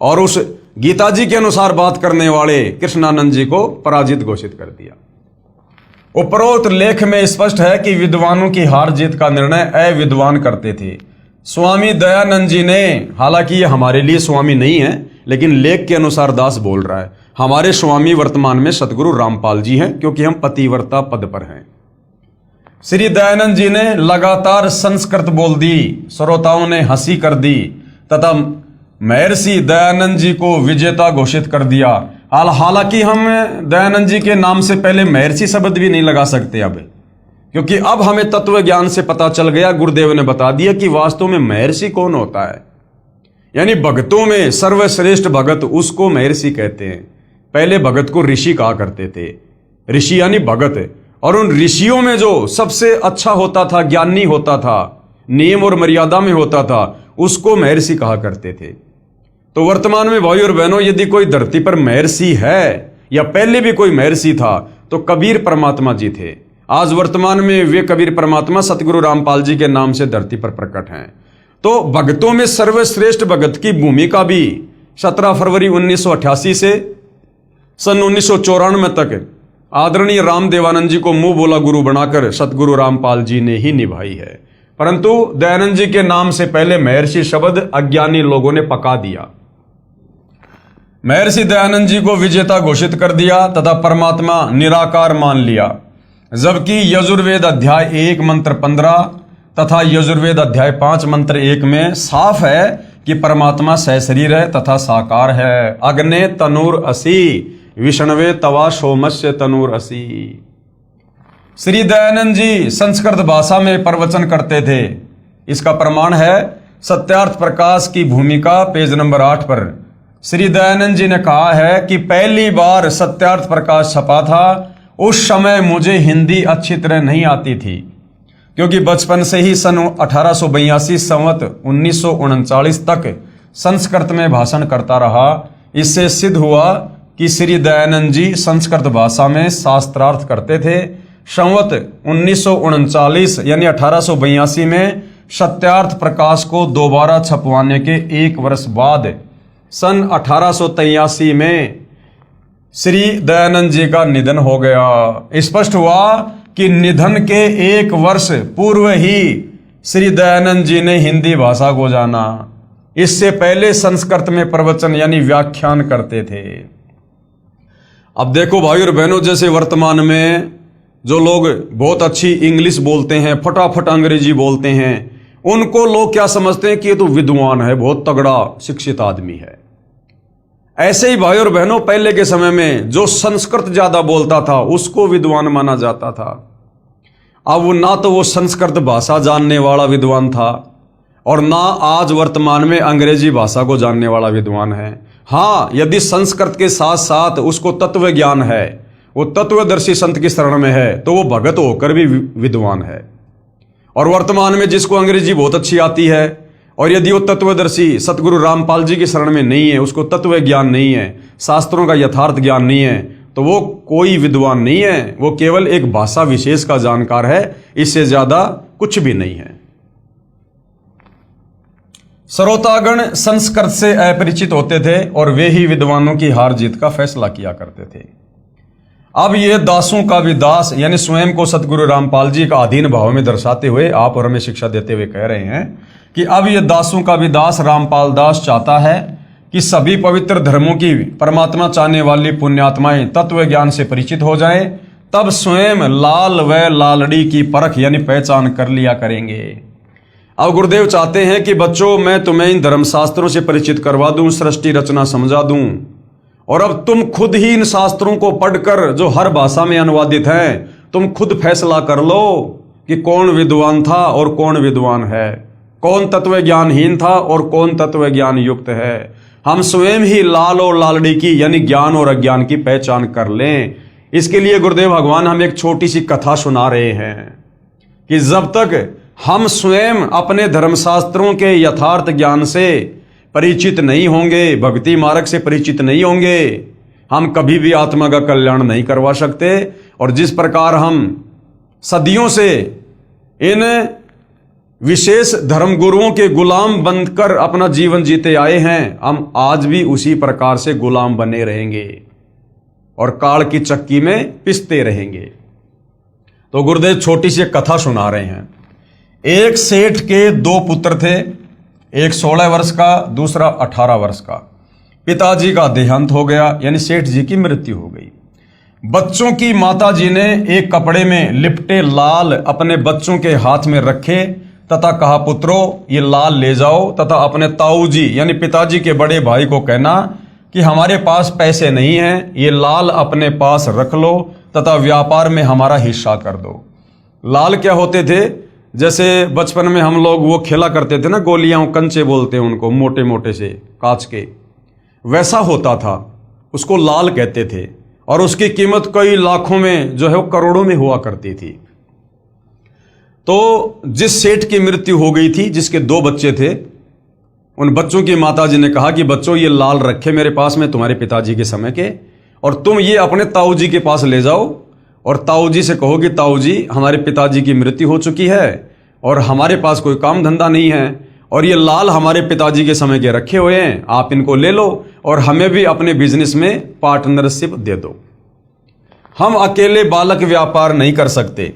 और उस गीता जी के अनुसार बात करने वाले कृष्णानंद जी को पराजित घोषित कर दिया। उपरोक्त लेख में स्पष्ट है कि विद्वानों की हार जीत का निर्णय अविद्वान करते थे। स्वामी दयानंद जी ने, हालांकि ये हमारे लिए स्वामी नहीं है, लेकिन लेख के अनुसार दास बोल रहा है, हमारे स्वामी वर्तमान में सतगुरु रामपाल जी हैं, क्योंकि हम पतिव्रता पद पर हैं। श्री दयानंद जी ने लगातार संस्कृत बोल दी, श्रोताओं ने हंसी कर दी तथा महर्षि दयानंद जी को विजेता घोषित कर दिया। हालांकि हम दयानंद जी के नाम से पहले महर्षि शब्द भी नहीं लगा सकते अब, क्योंकि अब हमें तत्व ज्ञान से पता चल गया, गुरुदेव ने बता दिया कि वास्तव में महर्षि कौन होता है। यानी भगतों में सर्वश्रेष्ठ भगत उसको महर्षि कहते हैं। पहले भगत को ऋषि कहा करते थे, ऋषि यानी भगत, और उन ऋषियों में जो सबसे अच्छा होता था, ज्ञानी होता था, नियम और मर्यादा में होता था, उसको महर्षि कहा करते थे। तो वर्तमान में भाई और बहनों, यदि कोई धरती पर महर्षि है या पहले भी कोई महर्षि था तो कबीर परमात्मा जी थे। आज वर्तमान में वे कबीर परमात्मा सतगुरु रामपाल जी के नाम से धरती पर प्रकट हैं। तो भक्तों में सर्वश्रेष्ठ भगत की भूमिका भी 17 फरवरी 1988 से सन 1994 तक आदरणीय रामदेवानंद जी को मुंह बोला गुरु बनाकर सतगुरु रामपाल जी ने ही निभाई है। परंतु दयानंद जी के नाम से पहले महर्षि शब्द अज्ञानी लोगों ने पका दिया। महर्षि दयानंद जी को विजेता घोषित कर दिया तथा परमात्मा निराकार मान लिया, जबकि यजुर्वेद अध्याय 1 मंत्र 15 तथा यजुर्वेद अध्याय 5 मंत्र 1 में साफ है कि परमात्मा सहशरीर है तथा साकार है। अग्ने तनुर असि विष्णवे तवा सोमस्य तनुर असि। श्री दयानंद जी संस्कृत भाषा में प्रवचन करते थे। इसका प्रमाण है सत्यार्थ प्रकाश की भूमिका पेज नंबर 8 पर। श्री दयानंद जी ने कहा है कि पहली बार सत्यार्थ प्रकाश छपा था, उस समय मुझे हिंदी अच्छी तरह नहीं आती थी, क्योंकि बचपन से ही सन 1882 संवत 1939 तक संस्कृत में भाषण करता रहा। इससे सिद्ध हुआ कि श्री दयानंद जी संस्कृत भाषा में शास्त्रार्थ करते थे। संवत 1939 यानी 1882 में सत्यार्थ प्रकाश को दोबारा छपवाने के 1 वर्ष बाद सन 1883 में श्री दयानंद जी का निधन हो गया। स्पष्ट हुआ कि निधन के 1 वर्ष पूर्व ही श्री दयानंद जी ने हिंदी भाषा को जाना। इससे पहले संस्कृत में प्रवचन यानी व्याख्यान करते थे। अब देखो भाई और बहनों, जैसे वर्तमान में जो लोग बहुत अच्छी इंग्लिश बोलते हैं, फटाफट अंग्रेजी बोलते हैं, उनको लोग क्या समझते हैं कि ये तो विद्वान है, बहुत तगड़ा शिक्षित आदमी है। ऐसे ही भाई और बहनों, पहले के समय में जो संस्कृत ज्यादा बोलता था उसको विद्वान माना जाता था। अब वो ना तो वो संस्कृत भाषा जानने वाला विद्वान था और ना आज वर्तमान में अंग्रेजी भाषा को जानने वाला विद्वान है। हाँ, यदि संस्कृत के साथ साथ उसको तत्व ज्ञान है, वो तत्वदर्शी संत की शरण में है, तो वो भगत होकर भी विद्वान है। और वर्तमान में जिसको अंग्रेजी बहुत अच्छी आती है और यदि वो तत्वदर्शी सतगुरु रामपाल जी की शरण में नहीं है, उसको तत्व ज्ञान नहीं है, शास्त्रों का यथार्थ ज्ञान नहीं है, तो वो कोई विद्वान नहीं है, वो केवल एक भाषा विशेष का जानकार है, इससे ज्यादा कुछ भी नहीं है। श्रोतागण संस्कृत से अपरिचित होते थे और वे ही विद्वानों की हार जीत का फैसला किया करते थे। अब ये दासों का भी दास यानी स्वयं को सतगुरु रामपाल जी का अधीन भाव में दर्शाते हुए आप और हमें शिक्षा देते हुए कह रहे हैं कि अब ये दासों का भी दास रामपाल दास चाहता है कि सभी पवित्र धर्मों की परमात्मा चाहने वाली पुण्यात्माएं तत्व ज्ञान से परिचित हो जाएं, तब स्वयं लाल व लालड़ी की परख यानी पहचान कर लिया करेंगे। अब गुरुदेव चाहते हैं कि बच्चों, मैं तुम्हें इन धर्मशास्त्रों से परिचित करवा दूं, सृष्टि रचना समझा दूं, और अब तुम खुद ही इन शास्त्रों को पढ़कर जो हर भाषा में अनुवादित हैं, तुम खुद फैसला कर लो कि कौन विद्वान था और कौन विद्वान है, कौन तत्व ज्ञानहीन था और कौन तत्व ज्ञान युक्त है। हम स्वयं ही लाल और लालड़ी की यानी ज्ञान और अज्ञान की पहचान कर लें। इसके लिए गुरुदेव भगवान हम एक छोटी सी कथा सुना रहे हैं कि जब तक हम स्वयं अपने धर्मशास्त्रों के यथार्थ ज्ञान से परिचित नहीं होंगे, भक्ति मार्ग से परिचित नहीं होंगे, हम कभी भी आत्मा का कल्याण नहीं करवा सकते। और जिस प्रकार हम सदियों से इन विशेष धर्मगुरुओं के गुलाम बनकर अपना जीवन जीते आए हैं, हम आज भी उसी प्रकार से गुलाम बने रहेंगे और काल की चक्की में पिसते रहेंगे। तो गुरुदेव छोटी सी कथा सुना रहे हैं। एक सेठ के 2 पुत्र थे, एक 16 वर्ष का, दूसरा 18 वर्ष का। पिताजी का देहांत हो गया यानी सेठ जी की मृत्यु हो गई। बच्चों की माता जी ने एक कपड़े में लिपटे लाल अपने बच्चों के हाथ में रखे तथा कहा, पुत्रो ये लाल ले जाओ तथा अपने ताऊ जी यानी पिताजी के बड़े भाई को कहना कि हमारे पास पैसे नहीं हैं, ये लाल अपने पास रख लो तथा व्यापार में हमारा हिस्सा कर दो। लाल क्या होते थे? जैसे बचपन में हम लोग वो खेला करते थे ना, गोलियां, कंचे बोलते हैं उनको, मोटे मोटे से कांच के, वैसा होता था, उसको लाल कहते थे। और उसकी कीमत कई लाखों में जो है वो करोड़ों में हुआ करती थी। तो जिस सेठ की मृत्यु हो गई थी, जिसके 2 बच्चे थे, उन बच्चों की माताजी ने कहा कि बच्चों ये लाल रखे मेरे पास में तुम्हारे पिताजी के समय के, और तुम ये अपने ताऊ जी के पास ले जाओ और ताऊ जी से कहो कि ताऊ जी हमारे पिताजी की मृत्यु हो चुकी है और हमारे पास कोई काम धंधा नहीं है और ये लाल हमारे पिताजी के समय के रखे हुए हैं, आप इनको ले लो और हमें भी अपने बिजनेस में पार्टनरशिप दे दो। हम अकेले बालक व्यापार नहीं कर सकते।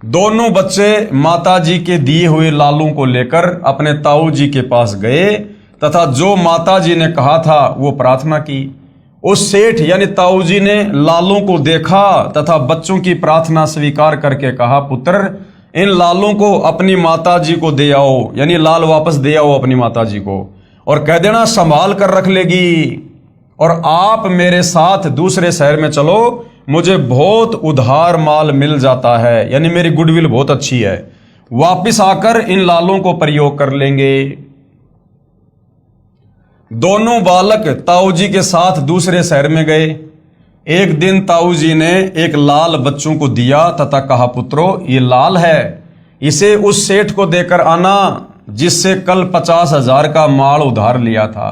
दोनों बच्चे माताजी के दिए हुए लालों को लेकर अपने ताऊ जी के पास गए तथा जो माताजी ने कहा था वो प्रार्थना की। उस सेठ यानी ताऊ जी ने लालों को देखा तथा बच्चों की प्रार्थना स्वीकार करके कहा, पुत्र इन लालों को अपनी माताजी को दे आओ, यानी लाल वापस दे आओ अपनी माताजी को और कह देना संभाल कर रख लेगी, और आप मेरे साथ दूसरे शहर में चलो मुझे बहुत उधार माल मिल जाता है, यानी मेरी गुडविल बहुत अच्छी है, वापिस आकर इन लालों को प्रयोग कर लेंगे। दोनों बालक ताऊ जी के साथ दूसरे शहर में गए। एक दिन ताऊ जी ने एक लाल बच्चों को दिया तथा कहा, पुत्रो ये लाल है, इसे उस सेठ को देकर आना जिससे कल 50,000 का माल उधार लिया था,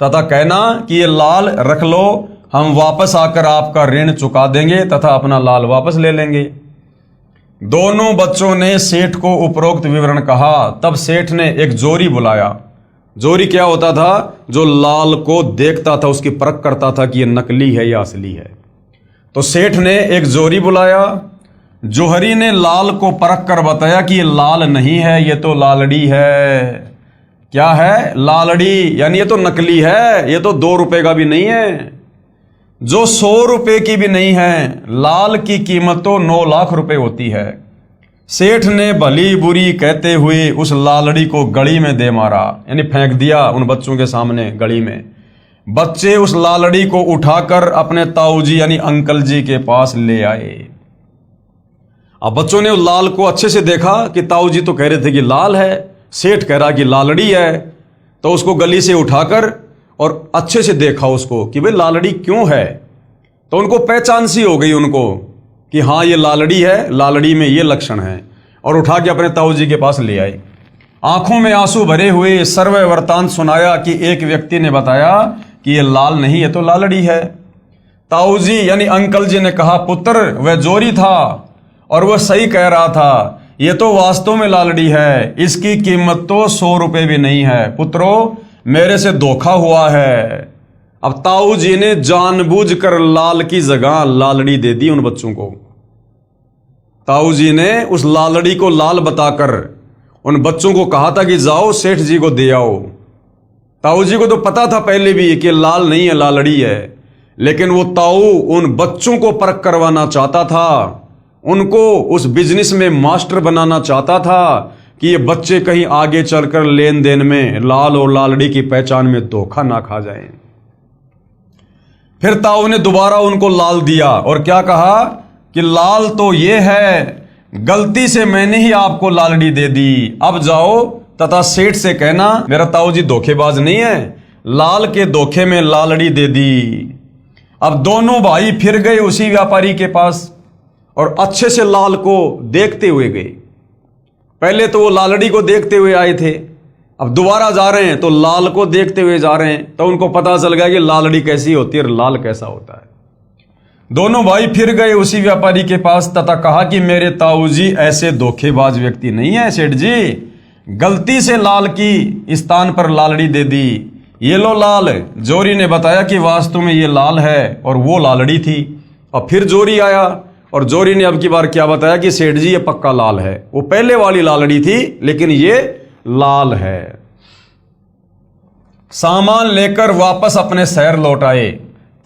तथा कहना कि ये लाल रख लो, हम वापस आकर आपका ऋण चुका देंगे तथा अपना लाल वापस ले लेंगे। दोनों बच्चों ने सेठ को उपरोक्त विवरण कहा। तब सेठ ने एक जोरी बुलाया। जोरी क्या होता था? जो लाल को देखता था, उसकी परख करता था कि ये नकली है या असली है। तो सेठ ने एक जोरी बुलाया। जोहरी ने लाल को परख कर बताया कि ये लाल नहीं है, ये तो लालड़ी है। क्या है? लालड़ी, यानी ये तो नकली है, ये तो 2 रुपए का भी नहीं है, जो 100 रुपए की भी नहीं है। लाल की कीमत तो 9 लाख रुपए होती है। सेठ ने भली बुरी कहते हुए उस लालड़ी को गली में दे मारा, यानी फेंक दिया उन बच्चों के सामने गली में। बच्चे उस लालड़ी को उठाकर अपने ताऊ जी यानी अंकल जी के पास ले आए। अब बच्चों ने उस लाल को अच्छे से देखा कि ताऊ जी तो कह रहे थे कि लाल है, सेठ कह रहा कि लालड़ी है। तो उसको गली से उठाकर और अच्छे से देखा उसको कि भाई लालड़ी क्यों है। तो उनको पहचान सी हो गई उनको कि हाँ ये लालड़ी है, लालड़ी में ये लक्षण है, और उठा के अपने ताऊ जी के पास ले आए। आंखों में आंसू भरे हुए सर्व वृतांत सुनाया कि एक व्यक्ति ने बताया कि ये लाल नहीं, ये तो लालड़ी है। ताऊ जी यानी अंकल जी ने कहा, पुत्र वह जोरी था और वह सही कह रहा था, ये तो वास्तव में लालड़ी है, इसकी कीमत तो 100 रुपए भी नहीं है। पुत्रो मेरे से धोखा हुआ है। अब ताऊ जी ने जानबूझकर लाल की जगह लालड़ी दे दी उन बच्चों को। ताऊ जी ने उस लालड़ी को लाल बताकर उन बच्चों को कहा था कि जाओ सेठ जी को दे आओ। ताऊ जी को तो पता था पहले भी कि लाल नहीं है, लालड़ी है, लेकिन वो ताऊ उन बच्चों को परख करवाना चाहता था, उनको उस बिजनेस में मास्टर बनाना चाहता था कि ये बच्चे कहीं आगे चलकर लेन देन में लाल और लालड़ी की पहचान में धोखा ना खा जाएं। फिर ताऊ ने दोबारा उनको लाल दिया और क्या कहा कि लाल तो ये है, गलती से मैंने ही आपको लालड़ी दे दी, अब जाओ तथा सेठ से कहना मेरा ताऊ जी धोखेबाज नहीं है, लाल के धोखे में लालड़ी दे दी। अब दोनों भाई फिर गए उसी व्यापारी के पास और अच्छे से लाल को देखते हुए गए। पहले तो वो लालड़ी को देखते हुए आए थे, अब दोबारा जा रहे हैं तो लाल को देखते हुए जा रहे हैं। तो उनको पता चल गया कि लालड़ी कैसी होती है और लाल कैसा होता है। दोनों भाई फिर गए उसी व्यापारी के पास तथा कहा कि मेरे ताऊ जी ऐसे धोखेबाज व्यक्ति नहीं है सेठ जी, गलती से लाल की स्थान पर लालड़ी दे दी, ये लो लाल। जोरी ने बताया कि वास्तव में ये लाल है और वो लालड़ी थी। और फिर जोरी आया और जोरी ने अब की बार क्या बताया कि सेठ जी ये पक्का लाल है, वो पहले वाली लालड़ी थी लेकिन ये लाल है। सामान लेकर वापस अपने शहर लौट आए।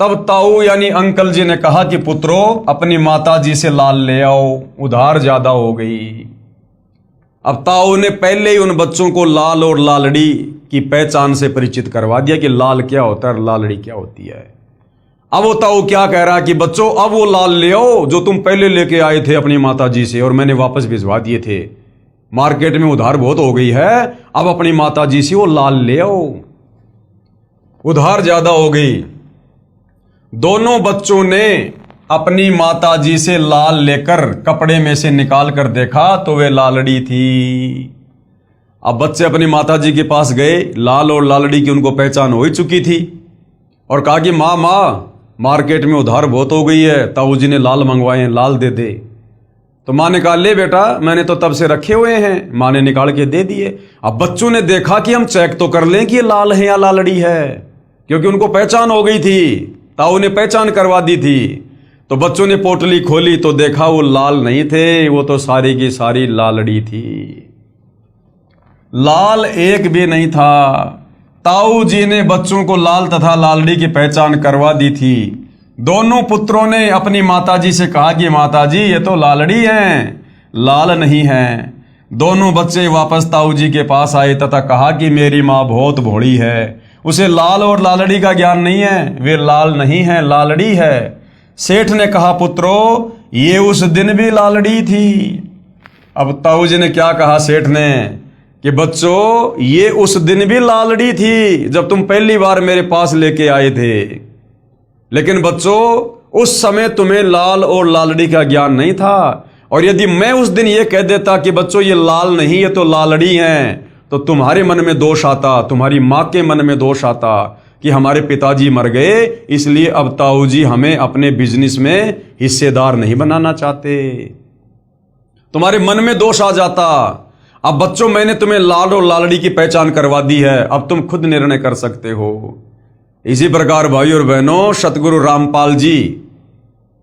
तब ताऊ यानी अंकल जी ने कहा कि पुत्रो अपनी माता जी से लाल ले आओ, उधार ज्यादा हो गई। अब ताऊ ने पहले ही उन बच्चों को लाल और लालड़ी की पहचान से परिचित करवा दिया कि लाल क्या होता है और लालड़ी क्या होती है। अब वो ताऊ क्या कह रहा है कि बच्चों अब वो लाल ले आओ जो तुम पहले लेके आए थे अपनी माता जी से और मैंने वापस भिजवा दिए थे। मार्केट में उधार बहुत हो गई है, अब अपनी माता जी से वो लाल ले आओ, उधार ज्यादा हो गई। दोनों बच्चों ने अपनी माता जी से लाल लेकर कपड़े में से निकाल कर देखा तो वे लालड़ी थी। अब बच्चे अपनी माता जी के पास गए, लाल और लालड़ी की उनको पहचान हो ही चुकी थी, और कहा कि माँ मार्केट में उधार बहुत हो गई है, ताऊ जी ने लाल मंगवाए हैं, लाल दे दे। तो माँ ने कहा ले बेटा मैंने तो तब से रखे हुए हैं, माँ ने निकाल के दे दिए। अब बच्चों ने देखा कि हम चेक तो कर लें कि ये लाल है या लालड़ी है, क्योंकि उनको पहचान हो गई थी, ताऊ ने पहचान करवा दी थी। तो बच्चों ने पोटली खोली तो देखा वो लाल नहीं थे, वो तो सारी की सारी लालड़ी थी, लाल एक भी नहीं था। ताऊ जी ने बच्चों को लाल तथा लालड़ी की पहचान करवा दी थी। दोनों पुत्रों ने अपनी माताजी से कहा कि माताजी ये तो लालड़ी हैं, लाल नहीं हैं। दोनों बच्चे वापस ताऊ जी के पास आए तथा कहा कि मेरी माँ बहुत भोली है, उसे लाल और लालड़ी का ज्ञान नहीं है, वे लाल नहीं है लालड़ी है। सेठ ने कहा, पुत्रो ये उस दिन भी लालड़ी थी। अब ताऊ जी ने क्या कहा सेठ ने कि बच्चों ये उस दिन भी लालड़ी थी जब तुम पहली बार मेरे पास लेके आए थे, लेकिन बच्चों उस समय तुम्हें लाल और लालड़ी का ज्ञान नहीं था। और यदि मैं उस दिन ये कह देता कि बच्चों ये लाल नहीं ये तो लालड़ी हैं, तो तुम्हारे मन में दोष आता, तुम्हारी माँ के मन में दोष आता कि हमारे पिताजी मर गए, इसलिए अब ताऊ जी हमें अपने बिजनेस में हिस्सेदार नहीं बनाना चाहते। तुम्हारे मन में दोष आ जाता। अब बच्चों मैंने तुम्हें लाल और लालड़ी की पहचान करवा दी है, अब तुम खुद निर्णय कर सकते हो। इसी प्रकार भाई और बहनों, सतगुरु रामपाल जी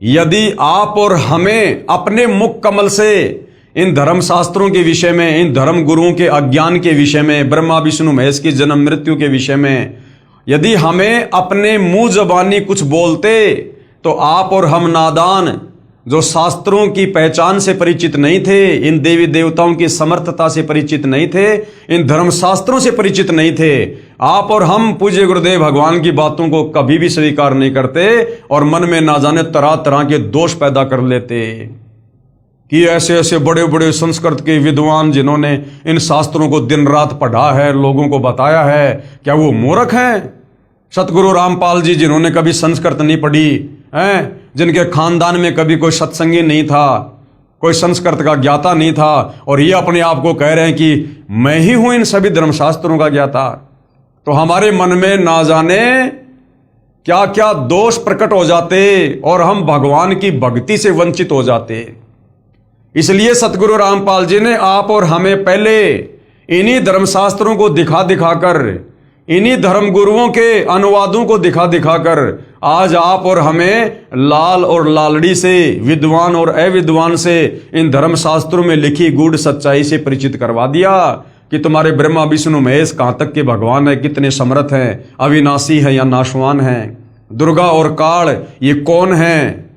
यदि आप और हमें अपने मुख कमल से इन धर्म शास्त्रों के विषय में, इन धर्म गुरुओं के अज्ञान के विषय में, ब्रह्मा विष्णु महेश की जन्म मृत्यु के विषय में यदि हमें अपने मुंह जबानी कुछ बोलते, तो आप और हम नादान जो शास्त्रों की पहचान से परिचित नहीं थे, इन देवी देवताओं की समर्थता से परिचित नहीं थे, इन धर्म शास्त्रों से परिचित नहीं थे, आप और हम पूज्य गुरुदेव भगवान की बातों को कभी भी स्वीकार नहीं करते और मन में ना जाने तरह तरह के दोष पैदा कर लेते कि ऐसे ऐसे बड़े बड़े संस्कृत के विद्वान जिन्होंने इन शास्त्रों को दिन रात पढ़ा है, लोगों को बताया है, क्या वो मूर्ख हैं? सतगुरु रामपाल जी जिन्होंने कभी संस्कृत नहीं पढ़ी हैं, जिनके खानदान में कभी कोई सत्संगी नहीं था, कोई संस्कृत का ज्ञाता नहीं था, और ये अपने आप को कह रहे हैं कि मैं ही हूं इन सभी धर्मशास्त्रों का ज्ञाता, तो हमारे मन में ना जाने क्या क्या दोष प्रकट हो जाते और हम भगवान की भक्ति से वंचित हो जाते। इसलिए सतगुरु रामपाल जी ने आप और हमें पहले इन्हीं धर्मशास्त्रों को दिखा दिखाकर, इन्हीं धर्म गुरुओं के अनुवादों को दिखा दिखाकर आज आप और हमें लाल और लालड़ी से, विद्वान और अविद्वान से, इन धर्म शास्त्रों में लिखी गूढ़ सच्चाई से परिचित करवा दिया कि तुम्हारे ब्रह्मा विष्णु महेश कहां तक के भगवान है, कितने समर्थ हैं, अविनाशी है या नाशवान हैं, दुर्गा और काल ये कौन हैं,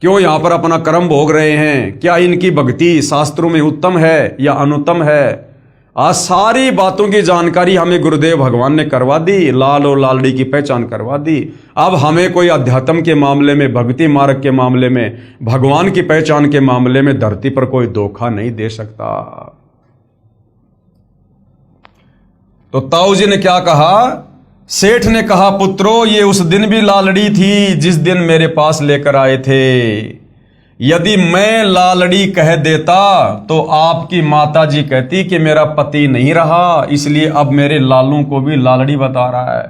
क्यों यहां पर अपना कर्म भोग रहे हैं, क्या इनकी भक्ति शास्त्रों में उत्तम है या अनुत्तम है। आज सारी बातों की जानकारी हमें गुरुदेव भगवान ने करवा दी, लाल और लालड़ी की पहचान करवा दी। अब हमें कोई अध्यात्म के मामले में, भक्ति मार्ग के मामले में, भगवान की पहचान के मामले में धरती पर कोई धोखा नहीं दे सकता। तो ताऊ जी ने क्या कहा? सेठ ने कहा, पुत्रो ये उस दिन भी लालड़ी थी जिस दिन मेरे पास लेकर आए थे। यदि मैं लालड़ी कह देता तो आपकी माता जी कहती कि मेरा पति नहीं रहा, इसलिए अब मेरे लालू को भी लालड़ी बता रहा है।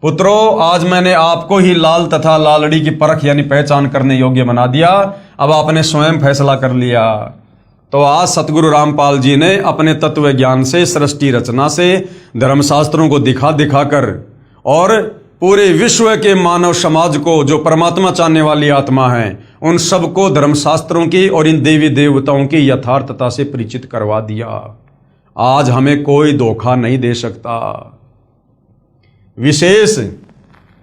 पुत्रो आज मैंने आपको ही लाल तथा लालड़ी की परख यानी पहचान करने योग्य बना दिया, अब आपने स्वयं फैसला कर लिया। तो आज सतगुरु रामपाल जी ने अपने तत्व ज्ञान से, सृष्टि रचना से, धर्मशास्त्रों को दिखा दिखाकर और पूरे विश्व के मानव समाज को, जो परमात्मा चाहने वाली आत्मा है, उन सबको धर्मशास्त्रों की और इन देवी देवताओं की यथार्थता से परिचित करवा दिया। आज हमें कोई धोखा नहीं दे सकता। विशेष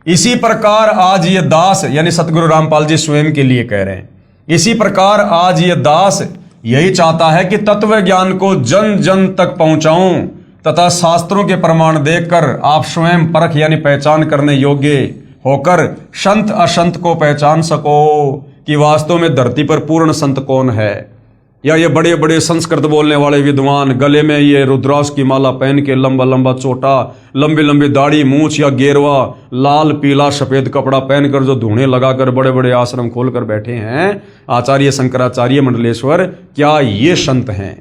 इसी प्रकार आज ये दास, यानी सतगुरु रामपाल जी स्वयं के लिए कह रहे हैं, इसी प्रकार आज ये दास यही चाहता है कि तत्व ज्ञान को जन जन तक पहुंचाऊं तथा शास्त्रों के प्रमाण देखकर आप स्वयं परख यानी पहचान करने योग्य होकर संत असंत को पहचान सको कि वास्तव में धरती पर पूर्ण संत कौन है, या ये बड़े बड़े संस्कृत बोलने वाले विद्वान गले में ये रुद्राक्ष की माला पहन के, लंबा लंबा चोटा, लंबी लंबी दाढ़ी, मूछ या गेरवा, लाल पीला सफेद कपड़ा पहनकर जो धूणे लगाकर बड़े बड़े आश्रम खोलकर बैठे हैं आचार्य शंकराचार्य मंडलेश्वर, क्या ये संत हैं?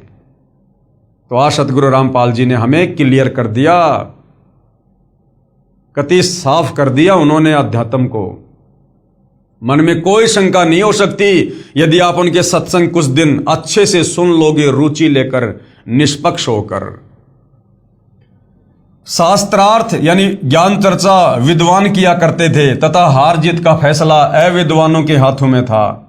तो आज सतगुरु रामपाल जी ने हमें क्लियर कर दिया, कति साफ कर दिया उन्होंने अध्यात्म को। मन में कोई शंका नहीं हो सकती यदि आप उनके सत्संग कुछ दिन अच्छे से सुन लोगे, रुचि लेकर, निष्पक्ष होकर। शास्त्रार्थ यानी ज्ञान चर्चा विद्वान किया करते थे तथा हार जीत का फैसला अविद्वानों के हाथों में था।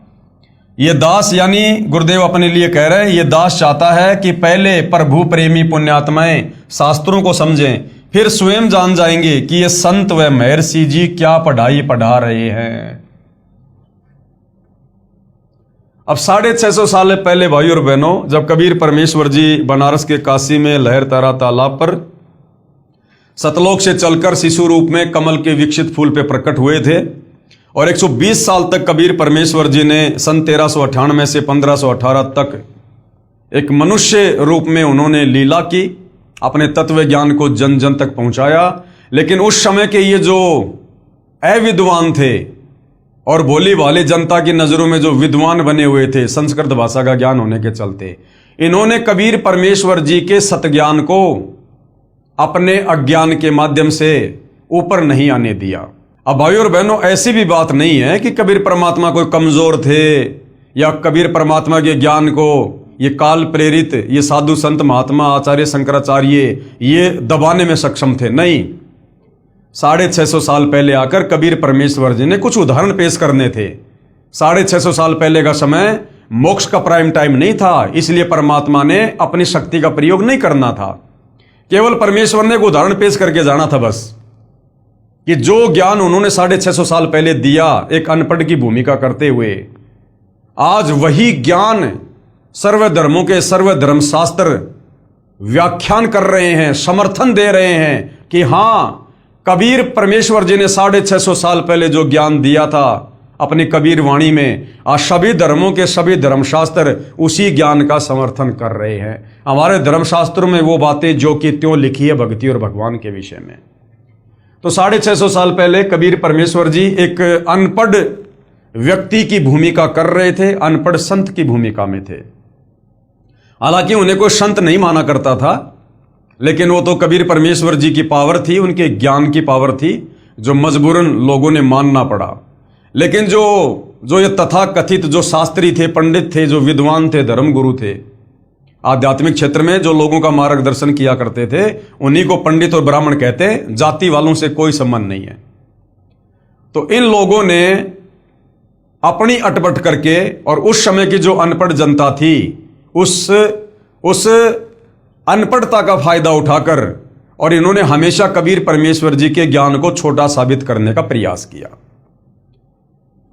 ये दास यानी गुरुदेव अपने लिए कह रहे हैं, ये दास चाहता है कि पहले प्रभु प्रेमी पुण्यात्माएं शास्त्रों को समझें, फिर स्वयं जान जाएंगे कि ये संत व महर्षि जी क्या पढ़ाई पढ़ा रहे हैं। अब 650 साल पहले भाई और बहनों, जब कबीर परमेश्वर जी बनारस के काशी में लहरतारा तालाब पर सतलोक से चलकर शिशु रूप में कमल के विकसित फूल पे प्रकट हुए थे और 120 साल तक कबीर परमेश्वर जी ने सन 1398 से 1518 तक एक मनुष्य रूप में उन्होंने लीला की, अपने तत्व ज्ञान को जन जन तक पहुंचाया। लेकिन उस समय के ये जो अविद्वान थे और भोली भाली जनता की नजरों में जो विद्वान बने हुए थे संस्कृत भाषा का ज्ञान होने के चलते, इन्होंने कबीर परमेश्वर जी के सतज्ञान को अपने अज्ञान के माध्यम से ऊपर नहीं आने दिया। अब भाइयों और बहनों, ऐसी भी बात नहीं है कि कबीर परमात्मा कोई कमजोर थे या कबीर परमात्मा के ज्ञान को ये काल प्रेरित, ये साधु संत महात्मा आचार्य शंकराचार्य ये दबाने में सक्षम थे। नहीं, 650 साल पहले आकर कबीर परमेश्वर जी ने कुछ उदाहरण पेश करने थे। 650 साल पहले का समय मोक्ष का प्राइम टाइम नहीं था, इसलिए परमात्मा ने अपनी शक्ति का प्रयोग नहीं करना था। केवल परमेश्वर ने एक उदाहरण पेश करके जाना था बस, कि जो ज्ञान उन्होंने 650 साल पहले दिया एक अनपढ़ की भूमिका करते हुए, आज वही ज्ञान सर्वधर्मों के सर्वधर्म शास्त्र व्याख्यान कर रहे हैं, समर्थन दे रहे हैं कि हां, कबीर परमेश्वर जी ने 650 साल पहले जो ज्ञान दिया था अपनी कबीर वाणी में, आज सभी धर्मों के सभी धर्मशास्त्र उसी ज्ञान का समर्थन कर रहे हैं। हमारे धर्मशास्त्रों में वो बातें जो कि त्यों लिखी है भक्ति और भगवान के विषय में। तो 650 साल पहले कबीर परमेश्वर जी एक अनपढ़ व्यक्ति की भूमिका कर रहे थे, अनपढ़ संत की भूमिका में थे। हालांकि उन्हें कोई संत नहीं माना करता था, लेकिन वो तो कबीर परमेश्वर जी की पावर थी, उनके ज्ञान की पावर थी, जो मजबूरन लोगों ने मानना पड़ा। लेकिन जो ये तथा कथित जो शास्त्री थे, पंडित थे, जो विद्वान थे, धर्मगुरु थे, आध्यात्मिक क्षेत्र में जो लोगों का मार्गदर्शन किया करते थे, उन्हीं को पंडित और ब्राह्मण कहते। जाति वालों से कोई संबंध नहीं है। तो इन लोगों ने अपनी अटपट करके और उस समय की जो अनपढ़ जनता थी उस अनपढ़ता का फायदा उठाकर और इन्होंने हमेशा कबीर परमेश्वर जी के ज्ञान को छोटा साबित करने का प्रयास किया।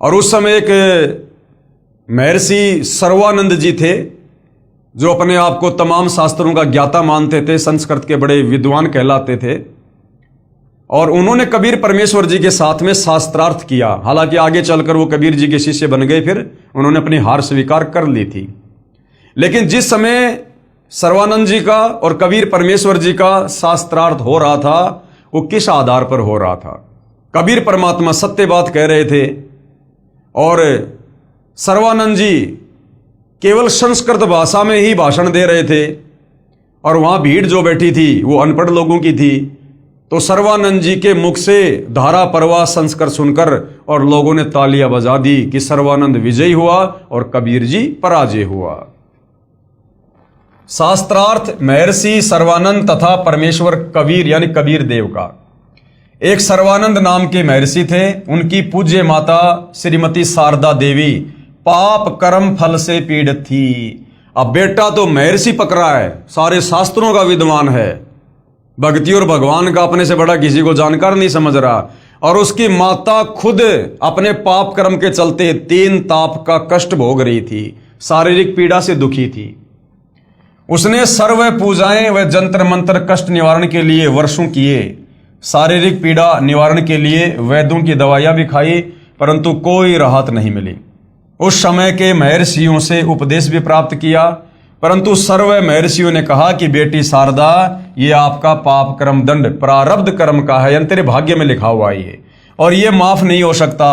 और उस समय एक महर्षि सर्वानंद जी थे, जो अपने आप को तमाम शास्त्रों का ज्ञाता मानते थे, संस्कृत के बड़े विद्वान कहलाते थे, और उन्होंने कबीर परमेश्वर जी के साथ में शास्त्रार्थ किया। हालांकि आगे चलकर वो कबीर जी के शिष्य बन गए, फिर उन्होंने अपनी हार स्वीकार कर ली थी। लेकिन जिस समय सर्वानंद जी का और कबीर परमेश्वर जी का शास्त्रार्थ हो रहा था, वो किस आधार पर हो रहा था? कबीर परमात्मा सत्य बात कह रहे थे और सर्वानंद जी केवल संस्कृत भाषा में ही भाषण दे रहे थे, और वहां भीड़ जो बैठी थी वो अनपढ़ लोगों की थी। तो सर्वानंद जी के मुख से धारा प्रवाह संस्कृत सुनकर और लोगों ने तालियां बजा दी कि सर्वानंद विजयी हुआ और कबीर जी पराजय हुआ। शास्त्रार्थ महर्षि सर्वानंद तथा परमेश्वर कबीर यानी कबीर देव का। एक सर्वानंद नाम के महर्षि थे, उनकी पूज्य माता श्रीमती शारदा देवी पाप कर्म फल से पीड़ित थी। अब बेटा तो महर्षि पकड़ा है, सारे शास्त्रों का विद्वान है, भक्ति और भगवान का अपने से बड़ा किसी को जानकार नहीं समझ रहा, और उसकी माता खुद अपने पाप कर्म के चलते 3 ताप का कष्ट भोग रही थी, शारीरिक पीड़ा से दुखी थी। उसने सर्व पूजाएं व जंत्र मंत्र कष्ट निवारण के लिए वर्षों किए, शारीरिक पीड़ा निवारण के लिए वैद्यों की दवाइयां भी खाई, परंतु कोई राहत नहीं मिली। उस समय के महर्षियों से उपदेश भी प्राप्त किया, परंतु सर्व महर्षियों ने कहा कि बेटी शारदा, ये आपका पाप कर्म दंड प्रारब्ध कर्म का है, यानी तेरे भाग्य में लिखा हुआ है और ये माफ नहीं हो सकता।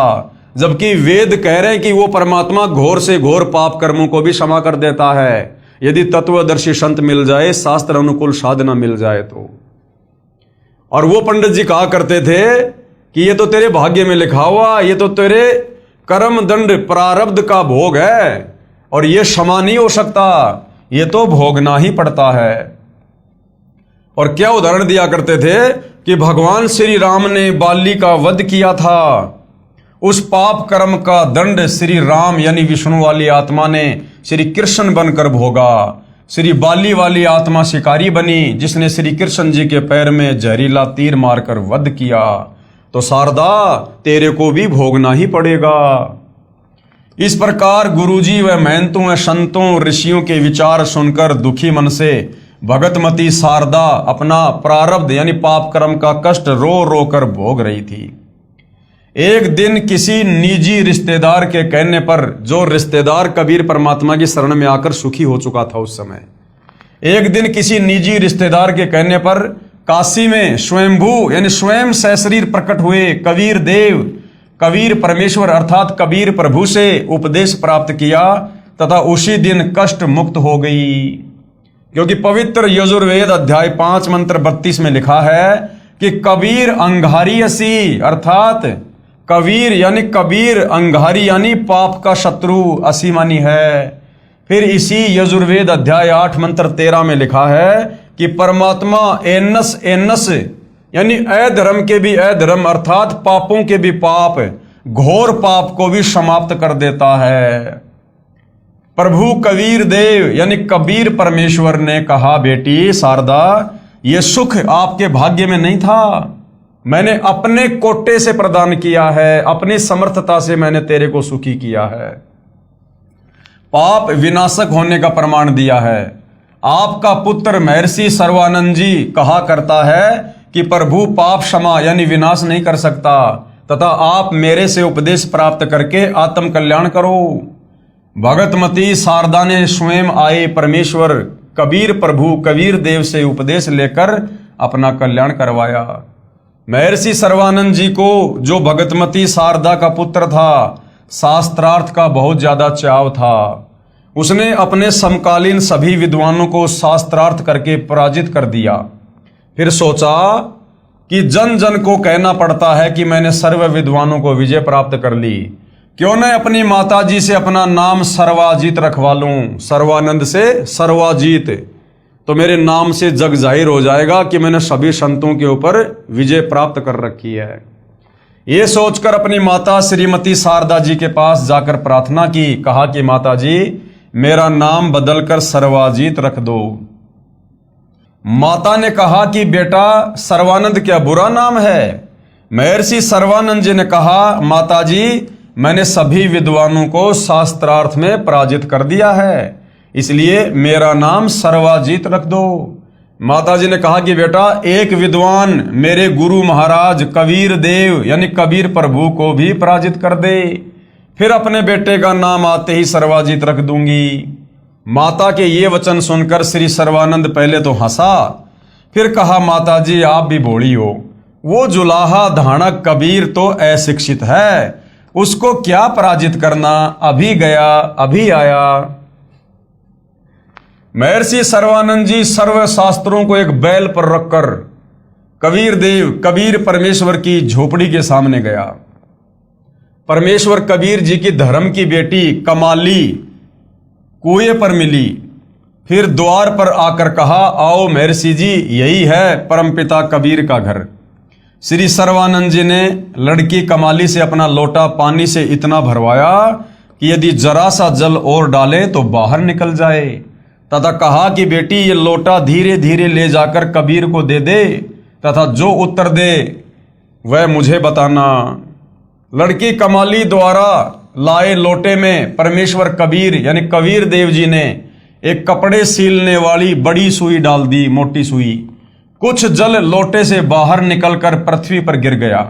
जबकि वेद कह रहे हैं कि वो परमात्मा घोर से घोर पाप कर्मों को भी क्षमा कर देता है, यदि तत्वदर्शी संत मिल जाए, शास्त्र अनुकूल साधना मिल जाए तो। और वो पंडित जी कहा करते थे कि ये तो तेरे भाग्य में लिखा हुआ, ये तो तेरे कर्म दंड प्रारब्ध का भोग है और ये क्षमा नहीं हो सकता, ये तो भोगना ही पड़ता है। और क्या उदाहरण दिया करते थे कि भगवान श्री राम ने बाली का वध किया था, उस पाप कर्म का दंड श्री राम यानी विष्णु वाली आत्मा ने श्री कृष्ण बनकर भोगा। श्री बाली वाली आत्मा शिकारी बनी, जिसने श्री कृष्ण जी के पैर में जहरीला तीर मारकर वध किया। तो शारदा, तेरे को भी भोगना ही पड़ेगा। इस प्रकार गुरुजी व महंतों व संतों ऋषियों के विचार सुनकर दुखी मन से भगतमती शारदा अपना प्रारब्ध यानी पाप कर्म का कष्ट रो रो कर भोग रही थी। एक दिन किसी निजी रिश्तेदार के कहने पर, जो रिश्तेदार कबीर परमात्मा की शरण में आकर सुखी हो चुका था उस समय, एक दिन किसी निजी रिश्तेदार के कहने पर काशी में स्वयंभू यानी स्वयं सशरीर प्रकट हुए कबीर देव, कबीर परमेश्वर अर्थात कबीर प्रभु से उपदेश प्राप्त किया तथा उसी दिन कष्ट मुक्त हो गई। क्योंकि पवित्र यजुर्वेद अध्याय 5 मंत्र 32 में लिखा है कि कबीर अंगारी असी, अर्थात कबीर यानी कबीर अंगारी यानी पाप का शत्रु असी मानी है। फिर इसी यजुर्वेद अध्याय 8 मंत्र 13 में लिखा है कि परमात्मा एनस एनस यानी अधर्म के भी अधर्म अर्थात पापों के भी पाप, घोर पाप को भी समाप्त कर देता है। प्रभु कबीर देव यानी कबीर परमेश्वर ने कहा, बेटी शारदा, ये सुख आपके भाग्य में नहीं था, मैंने अपने कोटे से प्रदान किया है, अपनी समर्थता से मैंने तेरे को सुखी किया है। पाप विनाशक होने का प्रमाण दिया है। आपका पुत्र महर्षि सर्वानंद जी कहा करता है कि प्रभु पाप क्षमा यानी विनाश नहीं कर सकता, तथा आप मेरे से उपदेश प्राप्त करके आत्म कल्याण करो। भगतमती शारदा ने स्वयं आए परमेश्वर कबीर प्रभु कबीर देव से उपदेश लेकर अपना कल्याण करवाया। महर्षि सर्वानंद जी को, जो भगतमती शारदा का पुत्र था, शास्त्रार्थ का बहुत ज्यादा चाव था। उसने अपने समकालीन सभी विद्वानों को शास्त्रार्थ करके पराजित कर दिया। फिर सोचा कि जन जन को कहना पड़ता है कि मैंने सर्व विद्वानों को विजय प्राप्त कर ली, क्यों न अपनी माता जी से अपना नाम सर्वाजीत रखवा लूं। सर्वानंद से सर्वाजीत, तो मेरे नाम से जग जाहिर हो जाएगा कि मैंने सभी संतों के ऊपर विजय प्राप्त कर रखी है। ये सोचकर अपनी माता श्रीमती शारदा जी के पास जाकर प्रार्थना की, कहा कि माता जी, मेरा नाम बदलकर सर्वाजीत रख दो। माता ने कहा कि बेटा, सर्वानंद क्या बुरा नाम है? महर्षि सर्वानंद जी ने कहा, माता जी, मैंने सभी विद्वानों को शास्त्रार्थ में पराजित कर दिया है, इसलिए मेरा नाम सर्वाजीत रख दो। माता जी ने कहा कि बेटा, एक विद्वान मेरे गुरु महाराज कबीर देव यानी कबीर प्रभु को भी पराजित कर दे, फिर अपने बेटे का नाम आते ही सर्वाजीत रख दूंगी। माता के ये वचन सुनकर श्री सर्वानंद पहले तो हंसा, फिर कहा, माता जी, आप भी भोली हो, वो जुलाहा धाणक कबीर तो अशिक्षित है, उसको क्या पराजित करना, अभी गया अभी आया। महर्षि सर्वानंद जी सर्व शास्त्रों को एक बैल पर रखकर कबीर देव कबीर परमेश्वर की झोपड़ी के सामने गया। परमेश्वर कबीर जी की धर्म की बेटी कमाली कुएं पर मिली। फिर द्वार पर आकर कहा, आओ महर्षि जी, यही है परमपिता कबीर का घर। श्री सर्वानंद जी ने लड़की कमाली से अपना लोटा पानी से इतना भरवाया कि यदि जरा सा जल और डाले तो बाहर निकल जाए, तथा कहा कि बेटी, ये लोटा धीरे धीरे ले जाकर कबीर को दे दे, तथा जो उत्तर दे वह मुझे बताना। लड़की कमाली द्वारा लाए लोटे में परमेश्वर कबीर यानी कबीर देव जी ने एक कपड़े सीलने वाली बड़ी सुई डाल दी, मोटी सुई। कुछ जल लोटे से बाहर निकलकर पृथ्वी पर गिर गया,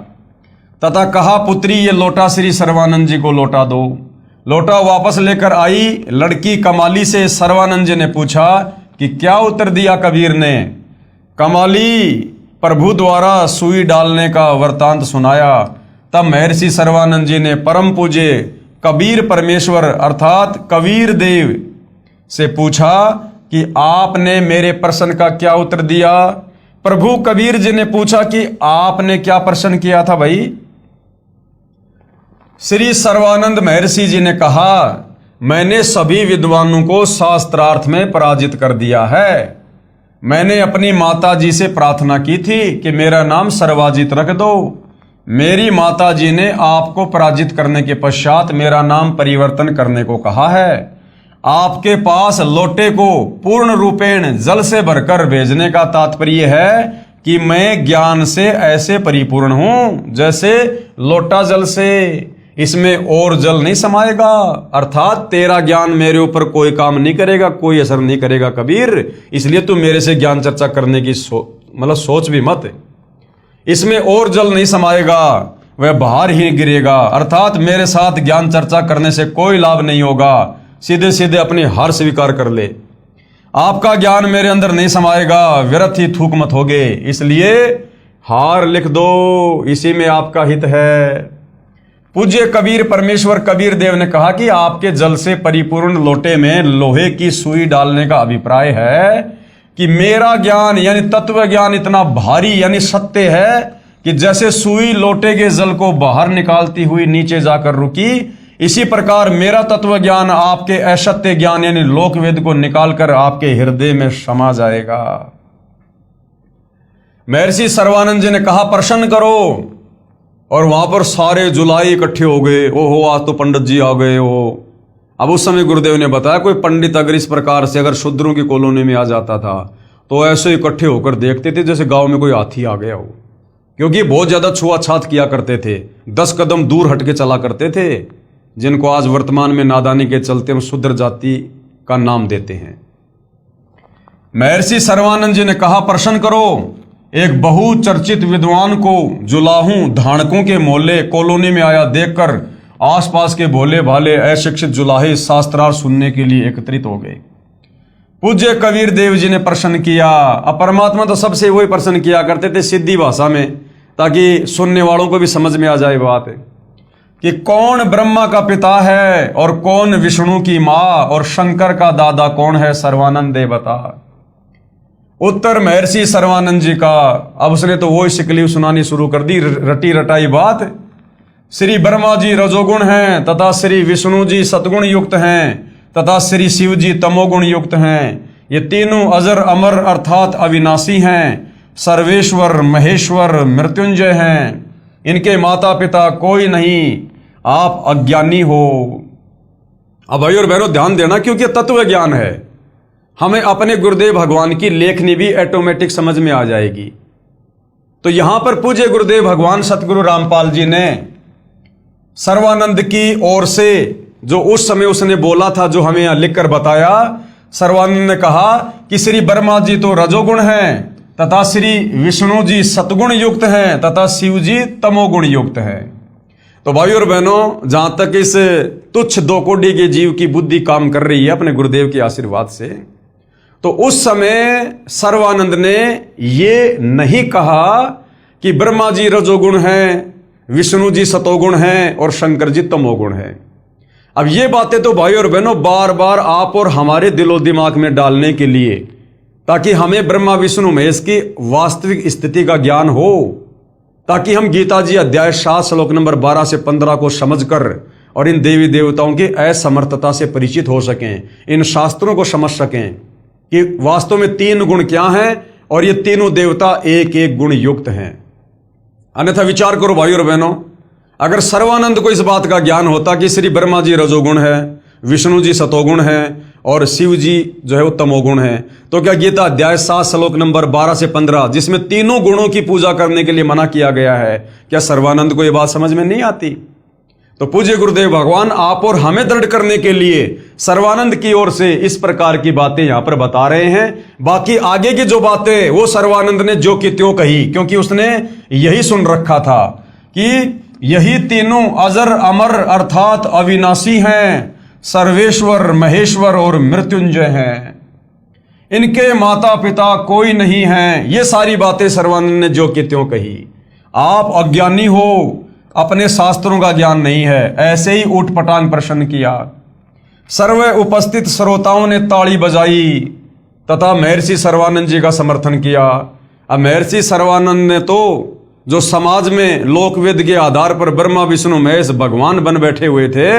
तथा कहा, पुत्री, ये लोटा श्री सर्वानंद जी को लौटा दो। लोटा वापस लेकर आई लड़की कमाली से सर्वानंद जी ने पूछा कि क्या उत्तर दिया कबीर ने? कमाली प्रभु द्वारा सुई डालने का वृतांत सुनाया। तब महर्षि सर्वानंद जी ने परम पूज्य कबीर परमेश्वर अर्थात कबीर देव से पूछा कि आपने मेरे प्रश्न का क्या उत्तर दिया? प्रभु कबीर जी ने पूछा कि आपने क्या प्रश्न किया था भाई? श्री सर्वानंद महर्षि जी ने कहा, मैंने सभी विद्वानों को शास्त्रार्थ में पराजित कर दिया है। मैंने अपनी माता जी से प्रार्थना की थी कि मेरा नाम सर्वाजीत रख दो। मेरी माता जी ने आपको पराजित करने के पश्चात मेरा नाम परिवर्तन करने को कहा है। आपके पास लोटे को पूर्ण रूपेण जल से भरकर भेजने का तात्पर्य है कि मैं ज्ञान से ऐसे परिपूर्ण हूं जैसे लोटा जल से, इसमें और जल नहीं समाएगा। अर्थात तेरा ज्ञान मेरे ऊपर कोई काम नहीं करेगा, कोई असर नहीं करेगा कबीर, इसलिए तू मेरे से ज्ञान चर्चा करने की सोच भी मत। इसमें और जल नहीं समाएगा। वह बाहर ही गिरेगा। अर्थात मेरे साथ ज्ञान चर्चा करने से कोई लाभ नहीं होगा, सीधे सीधे अपनी हार स्वीकार कर ले। आपका ज्ञान मेरे अंदर नहीं समाएगा, व्यर्थ ही थूक मत होगे, इसलिए हार लिख दो, इसी में आपका हित है। पूज्य कबीर परमेश्वर कबीर देव ने कहा कि आपके जल से परिपूर्ण लोटे में लोहे की सुई डालने का अभिप्राय है कि मेरा ज्ञान यानी तत्व ज्ञान इतना भारी यानी सत्य है कि जैसे सुई लोटे के जल को बाहर निकालती हुई नीचे जाकर रुकी, इसी प्रकार मेरा तत्व ज्ञान आपके असत्य ज्ञान यानी लोकवेद को निकालकर आपके हृदय में समा जाएगा। महर्षि सर्वानंद जी ने कहा प्रश्न करो, और वहां पर सारे जुलाई इकट्ठे हो गए। ओहो, आज तो पंडित जी आ गए हो। अब उस समय गुरुदेव ने बताया कोई पंडित अगर इस प्रकार से अगर शूद्रों की कॉलोनी में आ जाता था तो ऐसे इकट्ठे होकर देखते थे जैसे गांव में कोई हाथी आ गया हो, क्योंकि बहुत ज्यादा छुआछात किया करते थे, 10 कदम दूर हटके चला करते थे, जिनको आज वर्तमान में नादानी के चलते हम शूद्र जाति का नाम देते हैं। महर्षि सर्वानंद जी ने कहा प्रश्न करो, एक बहुचर्चित विद्वान को जुलाहू धानकों के मोहल्ले कॉलोनी में आया देखकर आसपास के भोले भाले अशिक्षित जुलाहे शास्त्रार्थ सुनने के लिए एकत्रित हो गए। पूज्य कबीर देव जी ने प्रश्न किया। अब परमात्मा तो सबसे वही प्रश्न किया करते थे सीधी भाषा में, ताकि सुनने वालों को भी समझ में आ जाए बात कि कौन ब्रह्मा का पिता है और कौन विष्णु की माँ और शंकर का दादा कौन है, सर्वानंद दे बता। उत्तर महर्षि सर्वानंद जी का। अब उसने तो वो शिकली सुनानी शुरू कर दी, रटी रटाई बात। श्री ब्रह्मा जी रजोगुण हैं तथा श्री विष्णु जी सतगुण युक्त हैं तथा श्री शिव जी तमोगुण युक्त हैं। ये तीनों अजर अमर अर्थात अविनाशी हैं, सर्वेश्वर महेश्वर मृत्युंजय हैं। इनके माता पिता कोई नहीं, आप अज्ञानी हो। अब भाई और बहनों ध्यान देना, क्योंकि तत्व ज्ञान है, हमें अपने गुरुदेव भगवान की लेखनी भी ऑटोमेटिक समझ में आ जाएगी। तो यहां पर पूज्य गुरुदेव भगवान सतगुरु रामपाल जी ने सर्वानंद की ओर से जो उस समय उसने बोला था, जो हमें यहां लिखकर बताया, सर्वानंद ने कहा कि श्री ब्रह्मा जी तो रजोगुण हैं तथा श्री विष्णु जी सतगुण युक्त हैं तथा शिव जी तमोगुण युक्त हैं। तो भाई और बहनों, जहां तक इस तुच्छ दो कोटि के जीव की बुद्धि काम कर रही है अपने गुरुदेव के आशीर्वाद से, तो उस समय सर्वानंद ने ये नहीं कहा कि ब्रह्मा जी रजोगुण हैं, विष्णु जी सतोगुण हैं और शंकर जी तमोगुण हैं। अब ये बातें तो भाई और बहनों बार बार आप और हमारे दिलो दिमाग में डालने के लिए, ताकि हमें ब्रह्मा विष्णु महेश की वास्तविक स्थिति का ज्ञान हो, ताकि हम गीता जी अध्याय 7 श्लोक नंबर 12 से 15 को समझकर और इन देवी देवताओं की असमर्थता से परिचित हो सकें, इन शास्त्रों को समझ सकें कि वास्तव में 3 गुण क्या हैं और ये तीनों देवता एक एक गुण युक्त हैं। अन्यथा विचार करो भाई और बहनों, अगर सर्वानंद को इस बात का ज्ञान होता कि श्री ब्रह्मा जी रजोगुण है, विष्णु जी सतोगुण है और शिव जी जो है वो तमोगुण है, तो क्या गीता अध्याय 7 श्लोक नंबर 12 से 15 जिसमें तीनों गुणों की पूजा करने के लिए मना किया गया है, क्या सर्वानंद को यह बात समझ में नहीं आती? तो पूज्य गुरुदेव भगवान आप और हमें दृढ़ करने के लिए सर्वानंद की ओर से इस प्रकार की बातें यहां पर बता रहे हैं। बाकी आगे की जो बातें वो सर्वानंद ने जो कि त्यों कही, क्योंकि उसने यही सुन रखा था कि यही तीनों अजर अमर अर्थात अविनाशी हैं, सर्वेश्वर महेश्वर और मृत्युंजय हैं, इनके माता पिता कोई नहीं है। ये सारी बातें सर्वानंद ने जो कि त्यों कही। आप अज्ञानी हो, अपने शास्त्रों का ज्ञान नहीं है, ऐसे ही ऊटपटांग प्रश्न किया। सर्व उपस्थित श्रोताओं ने ताली बजाई तथा महर्षि सर्वानंद जी का समर्थन किया। अब महर्षि सर्वानंद ने तो जो समाज में लोकवेद के आधार पर ब्रह्मा विष्णु महेश भगवान बन बैठे हुए थे,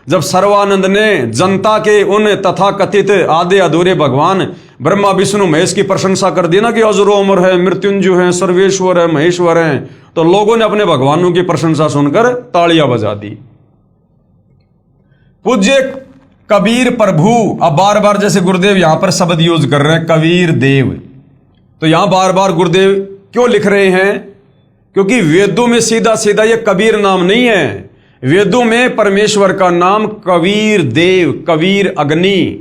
जब सर्वानंद ने जनता के उन तथाकथित आधे अधूरे भगवान ब्रह्मा विष्णु महेश की प्रशंसा कर दी ना कि अजरो अमर है, मृत्युंजय है, सर्वेश्वर है, महेश्वर है, तो लोगों ने अपने भगवानों की प्रशंसा सुनकर तालियां बजा दी। पूज्य कबीर प्रभु, अब बार बार जैसे गुरुदेव यहां पर शब्द यूज कर रहे हैं कबीर देव, तो यहां बार बार गुरुदेव क्यों लिख रहे हैं? क्योंकि वेदों में सीधा सीधा ये कबीर नाम नहीं है। वेदों में परमेश्वर का नाम कबीर देव, कबीर अग्नि,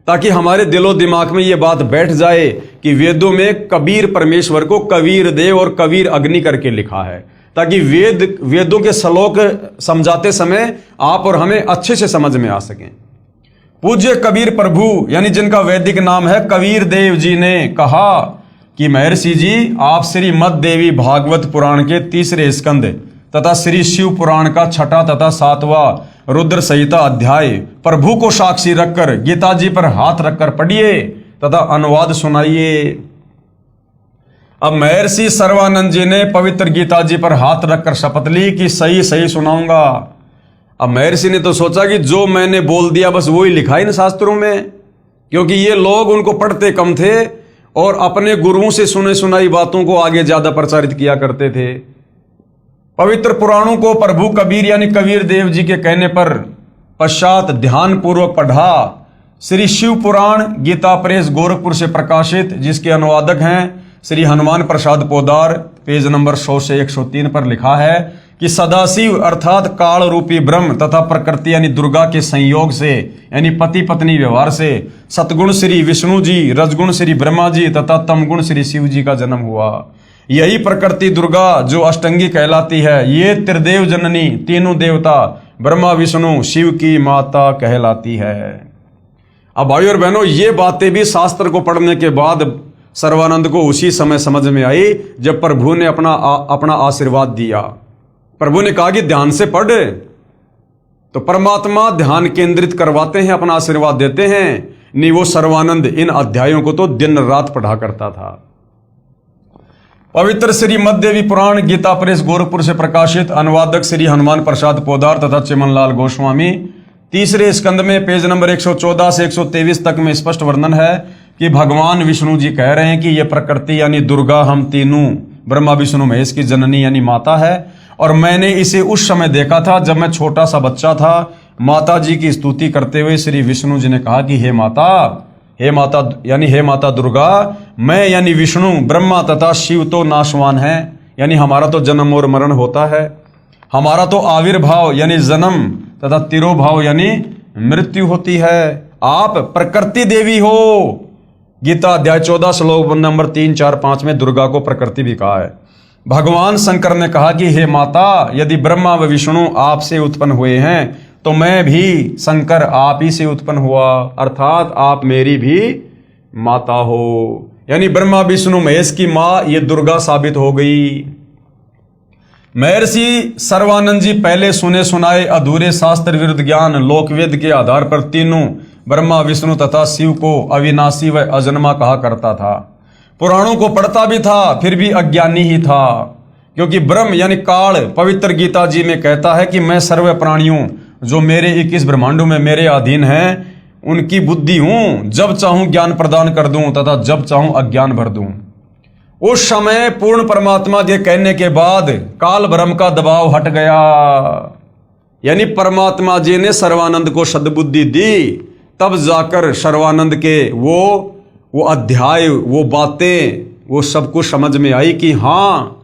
ताकि हमारे दिलो दिमाग में ये बात बैठ जाए कि वेदों में कबीर परमेश्वर को कबीर देव और कबीर अग्नि करके लिखा है। ताकि वेदों के श्लोक समझाते समय आप और हमें अच्छे से समझ में आ सकें। पूज्य कबीर प्रभु यानी जिनका वैदिक नाम है कबीर देव जी ने कहा कि महर्षि जी आप श्री मद देवी भागवत पुराण के 3रे स्कंद तथा श्री शिव पुराण का 6ठा तथा 7वां रुद्र संहिता अध्याय प्रभु को साक्षी रखकर गीता जी पर हाथ रखकर पढ़िए तथा अनुवाद सुनाइए। अब महर्षि सर्वानंद जी ने पवित्र गीता जी पर हाथ रखकर शपथ ली कि सही सही सुनाऊंगा। अब महर्षि ने तो सोचा कि जो मैंने बोल दिया बस वही लिखा इन शास्त्रों में, क्योंकि ये लोग उनको पढ़ते कम थे और अपने गुरुओं से सुने सुनाई बातों को आगे ज्यादा प्रचारित किया करते थे। पवित्र पुराणों को प्रभु कबीर यानी कबीर देव जी के कहने पर पश्चात ध्यान पूर्वक पढ़ा। श्री शिव पुराण गीता प्रेस गोरखपुर से प्रकाशित, जिसके अनुवादक हैं श्री हनुमान प्रसाद पोदार, पेज नंबर 100 से 103 पर लिखा है कि सदाशिव अर्थात काल रूपी ब्रह्म तथा प्रकृति यानी दुर्गा के संयोग से यानी पति पत्नी व्यवहार से सतगुण श्री विष्णु जी, रजगुण श्री ब्रह्मा जी तथा तमगुण श्री शिव जी का जन्म हुआ। यही प्रकृति दुर्गा जो अष्टंगी कहलाती है, ये त्रिदेव जननी तीनों देवता ब्रह्मा विष्णु शिव की माता कहलाती है। अब भाई और बहनों, ये बातें भी शास्त्र को पढ़ने के बाद सर्वानंद को उसी समय समझ में आई जब प्रभु ने अपना आशीर्वाद दिया। प्रभु ने कहा कि ध्यान से पढ़, तो परमात्मा ध्यान केंद्रित करवाते हैं, अपना आशीर्वाद देते हैं। नहीं, वो सर्वानंद इन अध्यायों को तो दिन रात पढ़ा करता था। पवित्र श्री मददेवी पुराण गीता प्रेस गोरखपुर से प्रकाशित, अनुवादक श्री हनुमान प्रसाद पोदार तथा चिमनलाल गोस्वामी, 3रे स्कंद में पेज नंबर 114 से 123 तक में स्पष्ट वर्णन है कि भगवान विष्णु जी कह रहे हैं कि यह प्रकृति यानी दुर्गा हम तीनों ब्रह्मा विष्णु महेश की जननी यानी माता है। और मैंने इसे उस समय देखा था जब मैं छोटा सा बच्चा था। माता जी की स्तुति करते हुए श्री विष्णु जी ने कहा कि हे माता यानी हे माता दुर्गा, मैं यानी विष्णु ब्रह्मा तथा शिव तो नाशवान है, यानी हमारा तो जन्म और मरण होता है, हमारा तो आविर्भाव यानी जन्म तथा तिरोभाव यानी मृत्यु होती है। आप प्रकृति देवी हो। गीता अध्याय 14 श्लोक नंबर 3, 4, 5 में दुर्गा को प्रकृति भी कहा है। भगवान शंकर ने कहा कि हे माता, यदि ब्रह्मा व विष्णु आपसे उत्पन्न हुए हैं तो मैं भी शंकर आप ही से उत्पन्न हुआ, अर्थात आप मेरी भी माता हो। यानी ब्रह्मा विष्णु महेश की मां ये दुर्गा साबित हो गई। महर्षि सर्वानंद जी पहले सुने सुनाए अधूरे शास्त्र विरुद्ध ज्ञान लोकवेद के आधार पर तीनों ब्रह्मा विष्णु तथा शिव को अविनाशी व अजन्मा कहा करता था। पुराणों को पढ़ता भी था, फिर भी अज्ञानी ही था, क्योंकि ब्रह्म यानी काल पवित्र गीता जी में कहता है कि मैं सर्व प्राणियों जो मेरे 21 ब्रह्मांडों में मेरे अधीन हैं उनकी बुद्धि हूं, जब चाहूं ज्ञान प्रदान कर दूं तथा जब चाहूं अज्ञान भर दूं। उस समय पूर्ण परमात्मा के कहने के बाद काल ब्रह्म का दबाव हट गया, यानी परमात्मा जी ने सर्वानंद को सद्बुद्धि दी, तब जाकर सर्वानंद के वो अध्याय, वो बातें, वो सब कुछ समझ में आई कि हाँ,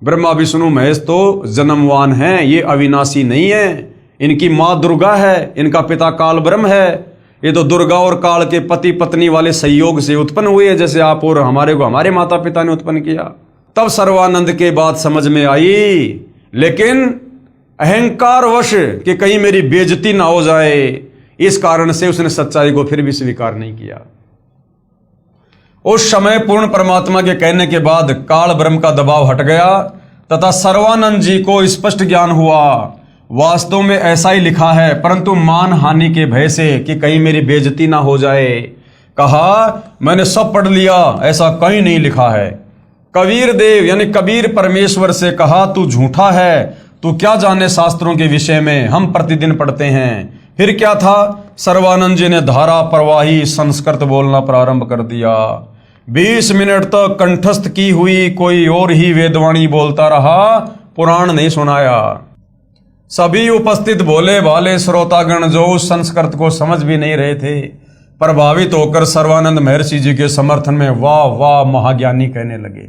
ब्रह्मा विष्णु महेश तो जन्मवान हैं, ये अविनाशी नहीं है, इनकी माँ दुर्गा है, इनका पिता काल ब्रह्म है, ये तो दुर्गा और काल के पति पत्नी वाले संयोग से उत्पन्न हुए हैं, जैसे आप और हमारे को हमारे माता पिता ने उत्पन्न किया। तब सर्वानंद के बात समझ में आई, लेकिन अहंकारवश कि कहीं मेरी बेइज्जती ना हो जाए, इस कारण से उसने सच्चाई को फिर भी स्वीकार नहीं किया। उस समय पूर्ण परमात्मा के कहने के बाद काल ब्रह्म का दबाव हट गया तथा सर्वानंद जी को स्पष्ट ज्ञान हुआ। वास्तव में ऐसा ही लिखा है, परंतु मान हानि के भय से कि कहीं मेरी बेइज्जती ना हो जाए, कहा मैंने सब पढ़ लिया, ऐसा कहीं नहीं लिखा है। कबीर देव यानी कबीर परमेश्वर से कहा तू झूठा है, तू क्या जाने शास्त्रों के विषय में, हम प्रतिदिन पढ़ते हैं। फिर क्या था, सर्वानंद जी ने धारा प्रवाही संस्कृत बोलना प्रारंभ कर दिया। 20 मिनट तक कंठस्थ की हुई कोई और ही वेदवाणी बोलता रहा, पुराण नहीं सुनाया। सभी उपस्थित भोले भाले श्रोतागण जो उस संस्कृत को समझ भी नहीं रहे थे, प्रभावित होकर सर्वानंद महर्षि जी के समर्थन में वाह वाह महाज्ञानी कहने लगे।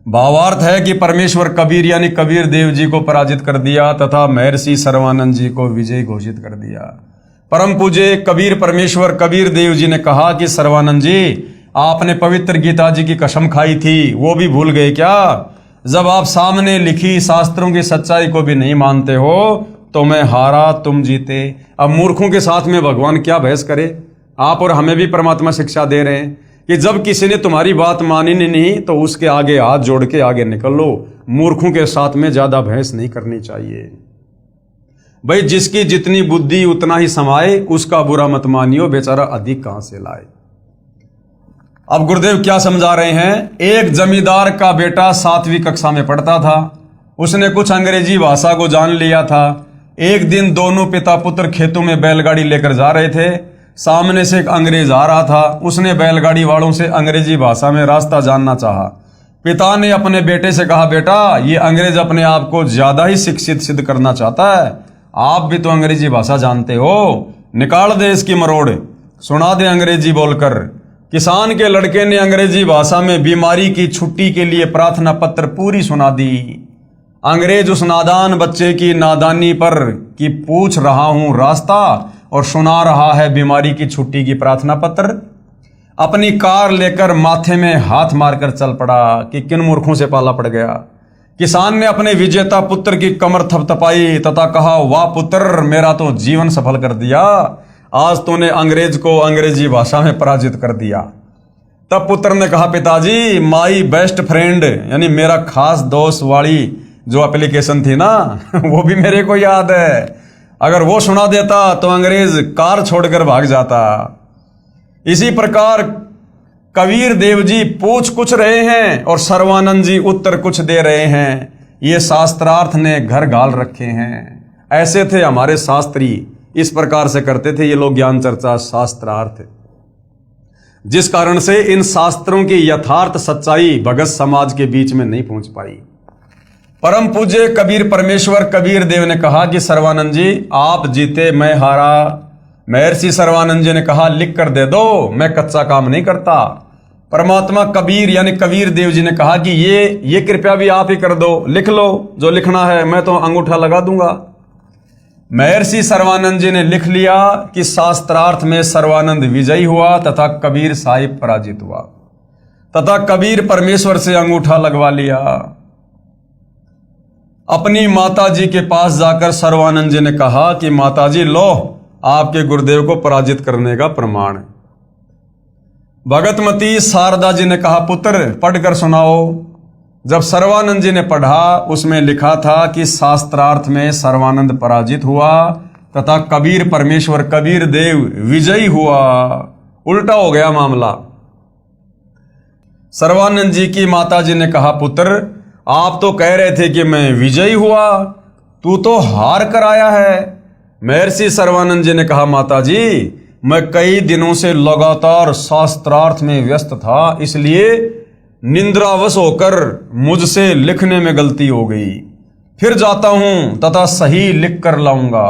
भावार्थ है कि परमेश्वर कबीर यानी कबीर देव जी को पराजित कर दिया तथा महर्षि सर्वानंद जी को विजय घोषित कर दिया। परम पूज्य कबीर परमेश्वर कबीर देव जी ने कहा कि सर्वानंद जी, आपने पवित्र गीता जी की कसम खाई थी, वो भी भूल गए क्या? जब आप सामने लिखी शास्त्रों की सच्चाई को भी नहीं मानते हो तो मैं हारा तुम जीते। अब मूर्खों के साथ में भगवान क्या बहस करे। आप और हमें भी परमात्मा शिक्षा दे रहे हैं कि जब किसी ने तुम्हारी बात मानी नहीं तो उसके आगे हाथ जोड़ के आगे निकल लो। मूर्खों के साथ में ज्यादा बहस नहीं करनी चाहिए। भाई जिसकी जितनी बुद्धि उतना ही समाए, उसका बुरा मत मानियो, बेचारा अधिक कहां से लाए। अब गुरुदेव क्या समझा रहे हैं। एक जमींदार का बेटा 7वीं कक्षा में पढ़ता था। उसने कुछ अंग्रेजी भाषा को जान लिया था। एक दिन दोनों पिता पुत्र खेतों में बैलगाड़ी लेकर जा रहे थे। सामने से एक अंग्रेज आ रहा था। उसने बैलगाड़ी वालों से अंग्रेजी भाषा में रास्ता जानना चाहा। पिता ने अपने बेटे से कहा, बेटा ये अंग्रेज अपने आप को ज्यादा ही शिक्षित सिद्ध करना चाहता है। आप भी तो अंग्रेजी भाषा जानते हो, निकाल दे इसकी मरोड़, सुना दे अंग्रेजी बोलकर। किसान के लड़के ने अंग्रेजी भाषा में बीमारी की छुट्टी के लिए प्रार्थना पत्र पूरी सुना दी। अंग्रेज उस नादान बच्चे की नादानी पर कि पूछ रहा हूं रास्ता और सुना रहा है बीमारी की छुट्टी की प्रार्थना पत्र, अपनी कार लेकर माथे में हाथ मारकर चल पड़ा कि किन मूर्खों से पाला पड़ गया। किसान ने अपने विजेता पुत्र की कमर थपथपाई तथा कहा, वाह पुत्र, मेरा तो जीवन सफल कर दिया। आज तूने अंग्रेज को अंग्रेजी भाषा में पराजित कर दिया। तब पुत्र ने कहा, पिताजी माई बेस्ट फ्रेंड यानी मेरा खास दोस्त वाली जो एप्लीकेशन थी ना वो भी मेरे को याद है। अगर वो सुना देता तो अंग्रेज कार छोड़कर भाग जाता। इसी प्रकार कबीर देव जी पूछ कुछ रहे हैं और सर्वानंद जी उत्तर कुछ दे रहे हैं। ये शास्त्रार्थ ने घर गाल रखे हैं। ऐसे थे हमारे शास्त्री, इस प्रकार से करते थे ये लोग ज्ञान चर्चा शास्त्रार्थ, जिस कारण से इन शास्त्रों की यथार्थ सच्चाई भगत समाज के बीच में नहीं पहुंच पाई। परम पूज्य कबीर परमेश्वर कबीर देव ने कहा कि सर्वानंद जी आप जीते मैं हारा। महर्षि सर्वानंद जी ने कहा, लिख कर दे दो, मैं कच्चा काम नहीं करता। परमात्मा कबीर यानी कबीर देव जी ने कहा कि ये कृपया भी आप ही कर दो, लिख लो जो लिखना है, मैं तो अंगूठा लगा दूंगा। महर्षि सर्वानंद जी ने लिख लिया कि शास्त्रार्थ में सर्वानंद विजयी हुआ तथा कबीर साहिब पराजित हुआ, तथा कबीर परमेश्वर से अंगूठा लगवा लिया। अपनी माता जी के पास जाकर सर्वानंद जी ने कहा कि माता जी लो आपके गुरुदेव को पराजित करने का प्रमाण। भगतमती शारदा जी ने कहा, पुत्र पढ़कर सुनाओ। जब सर्वानंद जी ने पढ़ा उसमें लिखा था कि शास्त्रार्थ में सर्वानंद पराजित हुआ तथा कबीर परमेश्वर कबीर देव विजयी हुआ। उल्टा हो गया मामला। सर्वानंद जी की माता जी ने कहा, पुत्र आप तो कह रहे थे कि मैं विजयी हुआ, तू तो हार कर आया है। महर्षि सर्वानंद जी ने कहा, माता जी मैं कई दिनों से लगातार शास्त्रार्थ में व्यस्त था, इसलिए निंद्रावश होकर मुझसे लिखने में गलती हो गई। फिर जाता हूं तथा सही लिख कर लाऊंगा।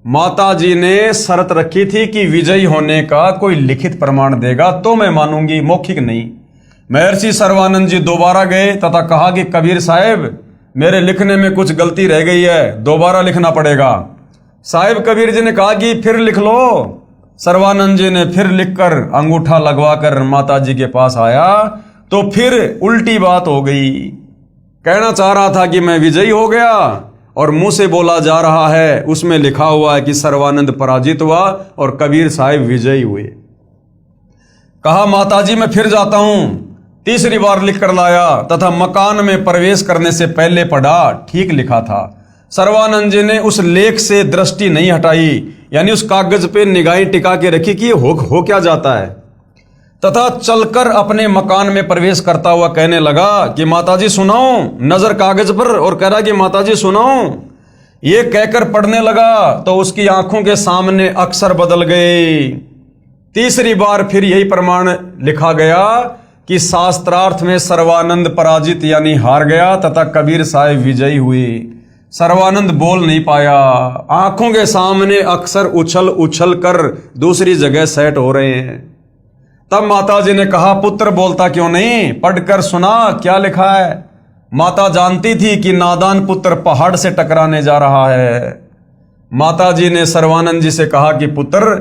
माता जी ने शर्त रखी थी कि विजयी होने का कोई लिखित प्रमाण देगा तो मैं मानूंगी, मौखिक नहीं। महर्षि सर्वानंद जी दोबारा गए तथा कहा कि कबीर साहब मेरे लिखने में कुछ गलती रह गई है, दोबारा लिखना पड़ेगा। साहिब कबीर जी ने कहा कि फिर लिख लो। सर्वानंद जी ने फिर लिखकर अंगूठा लगवाकर माता जी के पास आया तो फिर उल्टी बात हो गई। कहना चाह रहा था कि मैं विजयी हो गया और मुंह से बोला जा रहा है उसमें लिखा हुआ है कि सर्वानंद पराजित हुआ और कबीर साहिब विजयी हुए। कहा, माता जी मैं फिर जाता हूं। तीसरी बार लिख कर लाया तथा मकान में प्रवेश करने से पहले पढ़ा, ठीक लिखा था। सर्वानंद जी ने उस लेख से दृष्टि नहीं हटाई, यानी उस कागज पे निगाहें टिका के रखी कि हो क्या जाता है, तथा चलकर अपने मकान में प्रवेश करता हुआ कहने लगा कि माताजी सुनाओ, नजर कागज पर और कह रहा कि माताजी सुनाओ। ये कहकर पढ़ने लगा तो उसकी आंखों के सामने अक्षर बदल गए। तीसरी बार फिर यही प्रमाण लिखा गया कि शास्त्रार्थ में सर्वानंद पराजित यानी हार गया तथा कबीर साहिब विजयी हुए। सर्वानंद बोल नहीं पाया, आंखों के सामने अक्षर उछल उछल कर दूसरी जगह सेट हो रहे हैं। तब माताजी ने कहा, पुत्र बोलता क्यों नहीं, पढ़कर सुना क्या लिखा है। माता जानती थी कि नादान पुत्र पहाड़ से टकराने जा रहा है। माताजी ने सर्वानंद जी से कहा कि पुत्र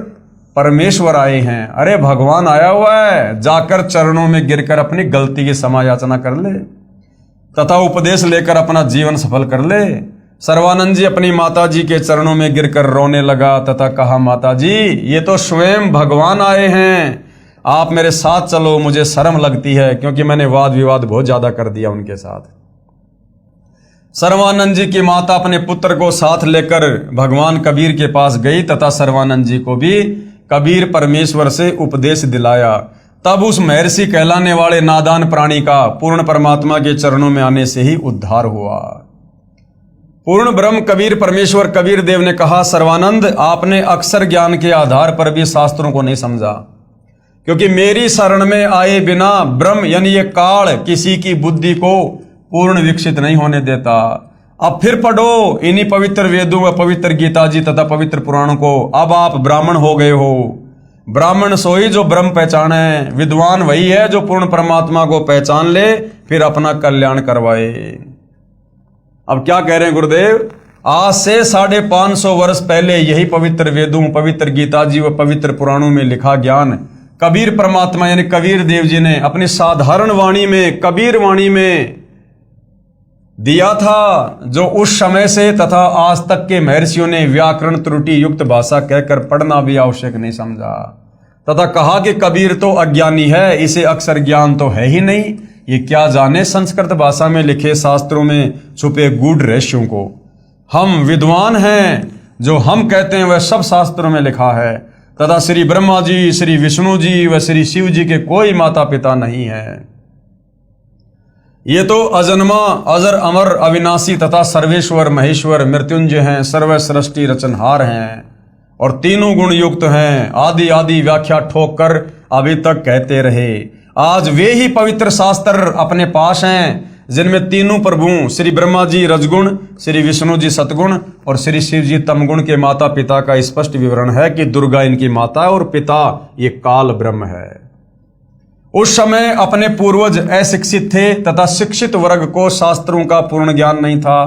परमेश्वर आए हैं, अरे भगवान आया हुआ है, जाकर चरणों में गिरकर अपनी गलती की क्षमा याचना कर ले। तथा उपदेश लेकर अपना जीवन सफल कर ले। सर्वानंद जी अपनी माता जी के चरणों में गिरकर रोने लगा तथा कहा, माता जी ये तो स्वयं भगवान आए हैं, आप मेरे साथ चलो, मुझे शर्म लगती है क्योंकि मैंने वाद विवाद बहुत ज्यादा कर दिया उनके साथ। सर्वानंद जी की माता अपने पुत्र को साथ लेकर भगवान कबीर के पास गई तथा सर्वानंद जी को भी कबीर परमेश्वर से उपदेश दिलाया। तब उस महर्षि कहलाने वाले नादान प्राणी का पूर्ण परमात्मा के चरणों में आने से ही उद्धार हुआ। पूर्ण ब्रह्म कबीर परमेश्वर कबीर देव ने कहा, सर्वानंद आपने अक्षर ज्ञान के आधार पर भी शास्त्रों को नहीं समझा, क्योंकि मेरी शरण में आए बिना ब्रह्म यानी ये काल किसी की बुद्धि को पूर्ण विकसित नहीं होने देता। अब फिर पढ़ो इन्हीं पवित्र वेदों व पवित्र गीता जी तथा पवित्र पुराणों को। अब आप ब्राह्मण हो गए हो। ब्राह्मण सोई जो ब्रह्म पहचाने, विद्वान वही है जो पूर्ण परमात्मा को पहचान ले, फिर अपना कल्याण करवाए। अब क्या कह रहे हैं गुरुदेव, आज से 550 वर्ष पहले यही पवित्र वेदों, पवित्र गीता जी व पवित्र पुराणों में लिखा ज्ञान कबीर परमात्मा यानी कबीर देव जी ने अपनी साधारण वाणी में, कबीर वाणी में दिया था, जो उस समय से तथा आज तक के महर्षियों ने व्याकरण त्रुटि युक्त भाषा कहकर पढ़ना भी आवश्यक नहीं समझा, तथा कहा कि कबीर तो अज्ञानी है, इसे अक्षर ज्ञान तो है ही नहीं, ये क्या जाने संस्कृत भाषा में लिखे शास्त्रों में छुपे गूढ़ रहस्यों को। हम विद्वान हैं, जो हम कहते हैं वह सब शास्त्रों में लिखा है, तथा श्री ब्रह्मा जी, श्री विष्णु जी व श्री शिव जी के कोई माता पिता नहीं है। ये तो अजन्मा, अजर, अमर, अविनाशी तथा सर्वेश्वर महेश्वर मृत्युंजय हैं, सर्व सृष्टि रचनहार हैं और तीनों गुण युक्त हैं। आदि आदि व्याख्या ठोक कर अभी तक कहते रहे। आज वे ही पवित्र शास्त्र अपने पास हैं जिनमें तीनों प्रभु श्री ब्रह्मा जी रजगुण, श्री विष्णु जी सतगुण और श्री शिव जी तमगुण के माता पिता का स्पष्ट विवरण है कि दुर्गा इनकी माता और पिता ये काल ब्रह्म है। उस समय अपने पूर्वज अशिक्षित थे तथा शिक्षित वर्ग को शास्त्रों का पूर्ण ज्ञान नहीं था,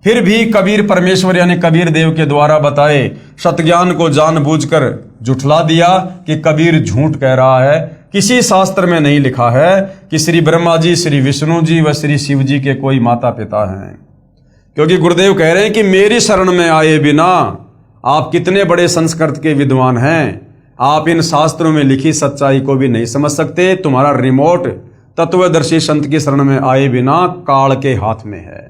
फिर भी कबीर परमेश्वर यानी कबीर देव के द्वारा बताए सतज्ञान को जानबूझकर झुठला दिया कि कबीर झूठ कह रहा है। किसी शास्त्र में नहीं लिखा है कि श्री ब्रह्मा जी, श्री विष्णु जी व श्री शिव जी के कोई माता पिता हैं, क्योंकि गुरुदेव कह रहे हैं कि मेरी शरण में आए बिना आप कितने बड़े संस्कृत के विद्वान हैं, आप इन शास्त्रों में लिखी सच्चाई को भी नहीं समझ सकते। तुम्हारा रिमोट तत्वदर्शी संत की शरण में आए बिना काल के हाथ में है।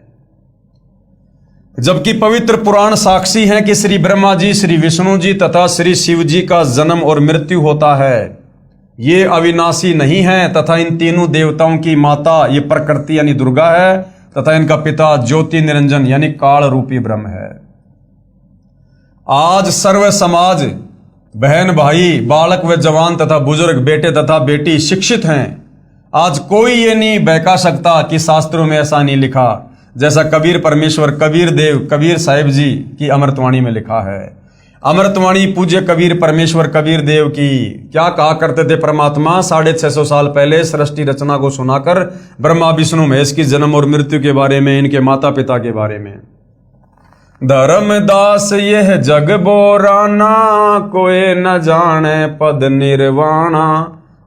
जबकि पवित्र पुराण साक्षी हैं कि श्री ब्रह्मा जी, श्री विष्णु जी तथा श्री शिव जी का जन्म और मृत्यु होता है। ये अविनाशी नहीं है तथा इन तीनों देवताओं की माता ये प्रकृति यानी दुर्गा है तथा इनका पिता ज्योति निरंजन यानी काल रूपी ब्रह्म है। आज सर्व समाज, बहन भाई, बालक व जवान तथा बुजुर्ग, बेटे तथा बेटी शिक्षित हैं। आज कोई ये नहीं बहका सकता कि शास्त्रों में ऐसा नहीं लिखा, जैसा कबीर परमेश्वर कबीर देव कबीर साहिब जी की अमृतवाणी में लिखा है। अमृतवाणी पूज्य कबीर परमेश्वर कबीर देव की क्या कहा करते थे परमात्मा 650 साल पहले सृष्टि रचना को सुनाकर ब्रह्मा विष्णु महेश की जन्म और मृत्यु के बारे में, इनके माता पिता के बारे में। धर्मदास यह जग बोराना, कोई न जाने पद निर्वाणा।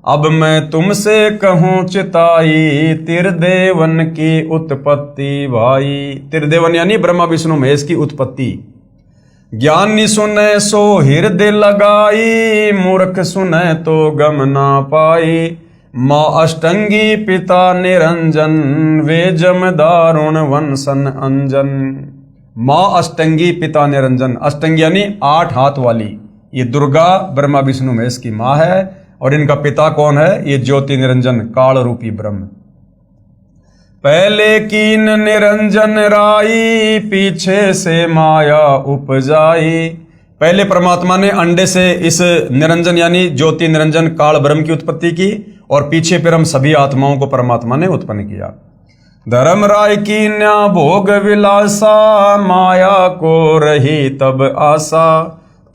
अब मैं तुमसे कहूँ चिताई, त्रिदेवन की उत्पत्ति भाई। त्रिदेवन यानी ब्रह्मा विष्णु महेश की उत्पत्ति। ज्ञानी सुने सो हृदय लगाई, मूर्ख सुने तो गम ना पाई। माँ अष्टंगी पिता निरंजन, वे जम दारुण वंशन अंजन। माँ अष्टंगी पिता निरंजन, अष्टंगी यानी 8 हाथ वाली, ये दुर्गा ब्रह्मा विष्णु महेश की माँ है और इनका पिता कौन है? ये ज्योति निरंजन काल रूपी ब्रह्म। पहले कीन निरंजन राई, पीछे से माया उपजाई। पहले परमात्मा ने अंडे से इस निरंजन यानी ज्योति निरंजन काल ब्रह्म की उत्पत्ति की और पीछे फिर हम सभी आत्माओं को परमात्मा ने उत्पन्न किया। धर्मराय की न्या भोग विलासा, माया को रही तब आशा।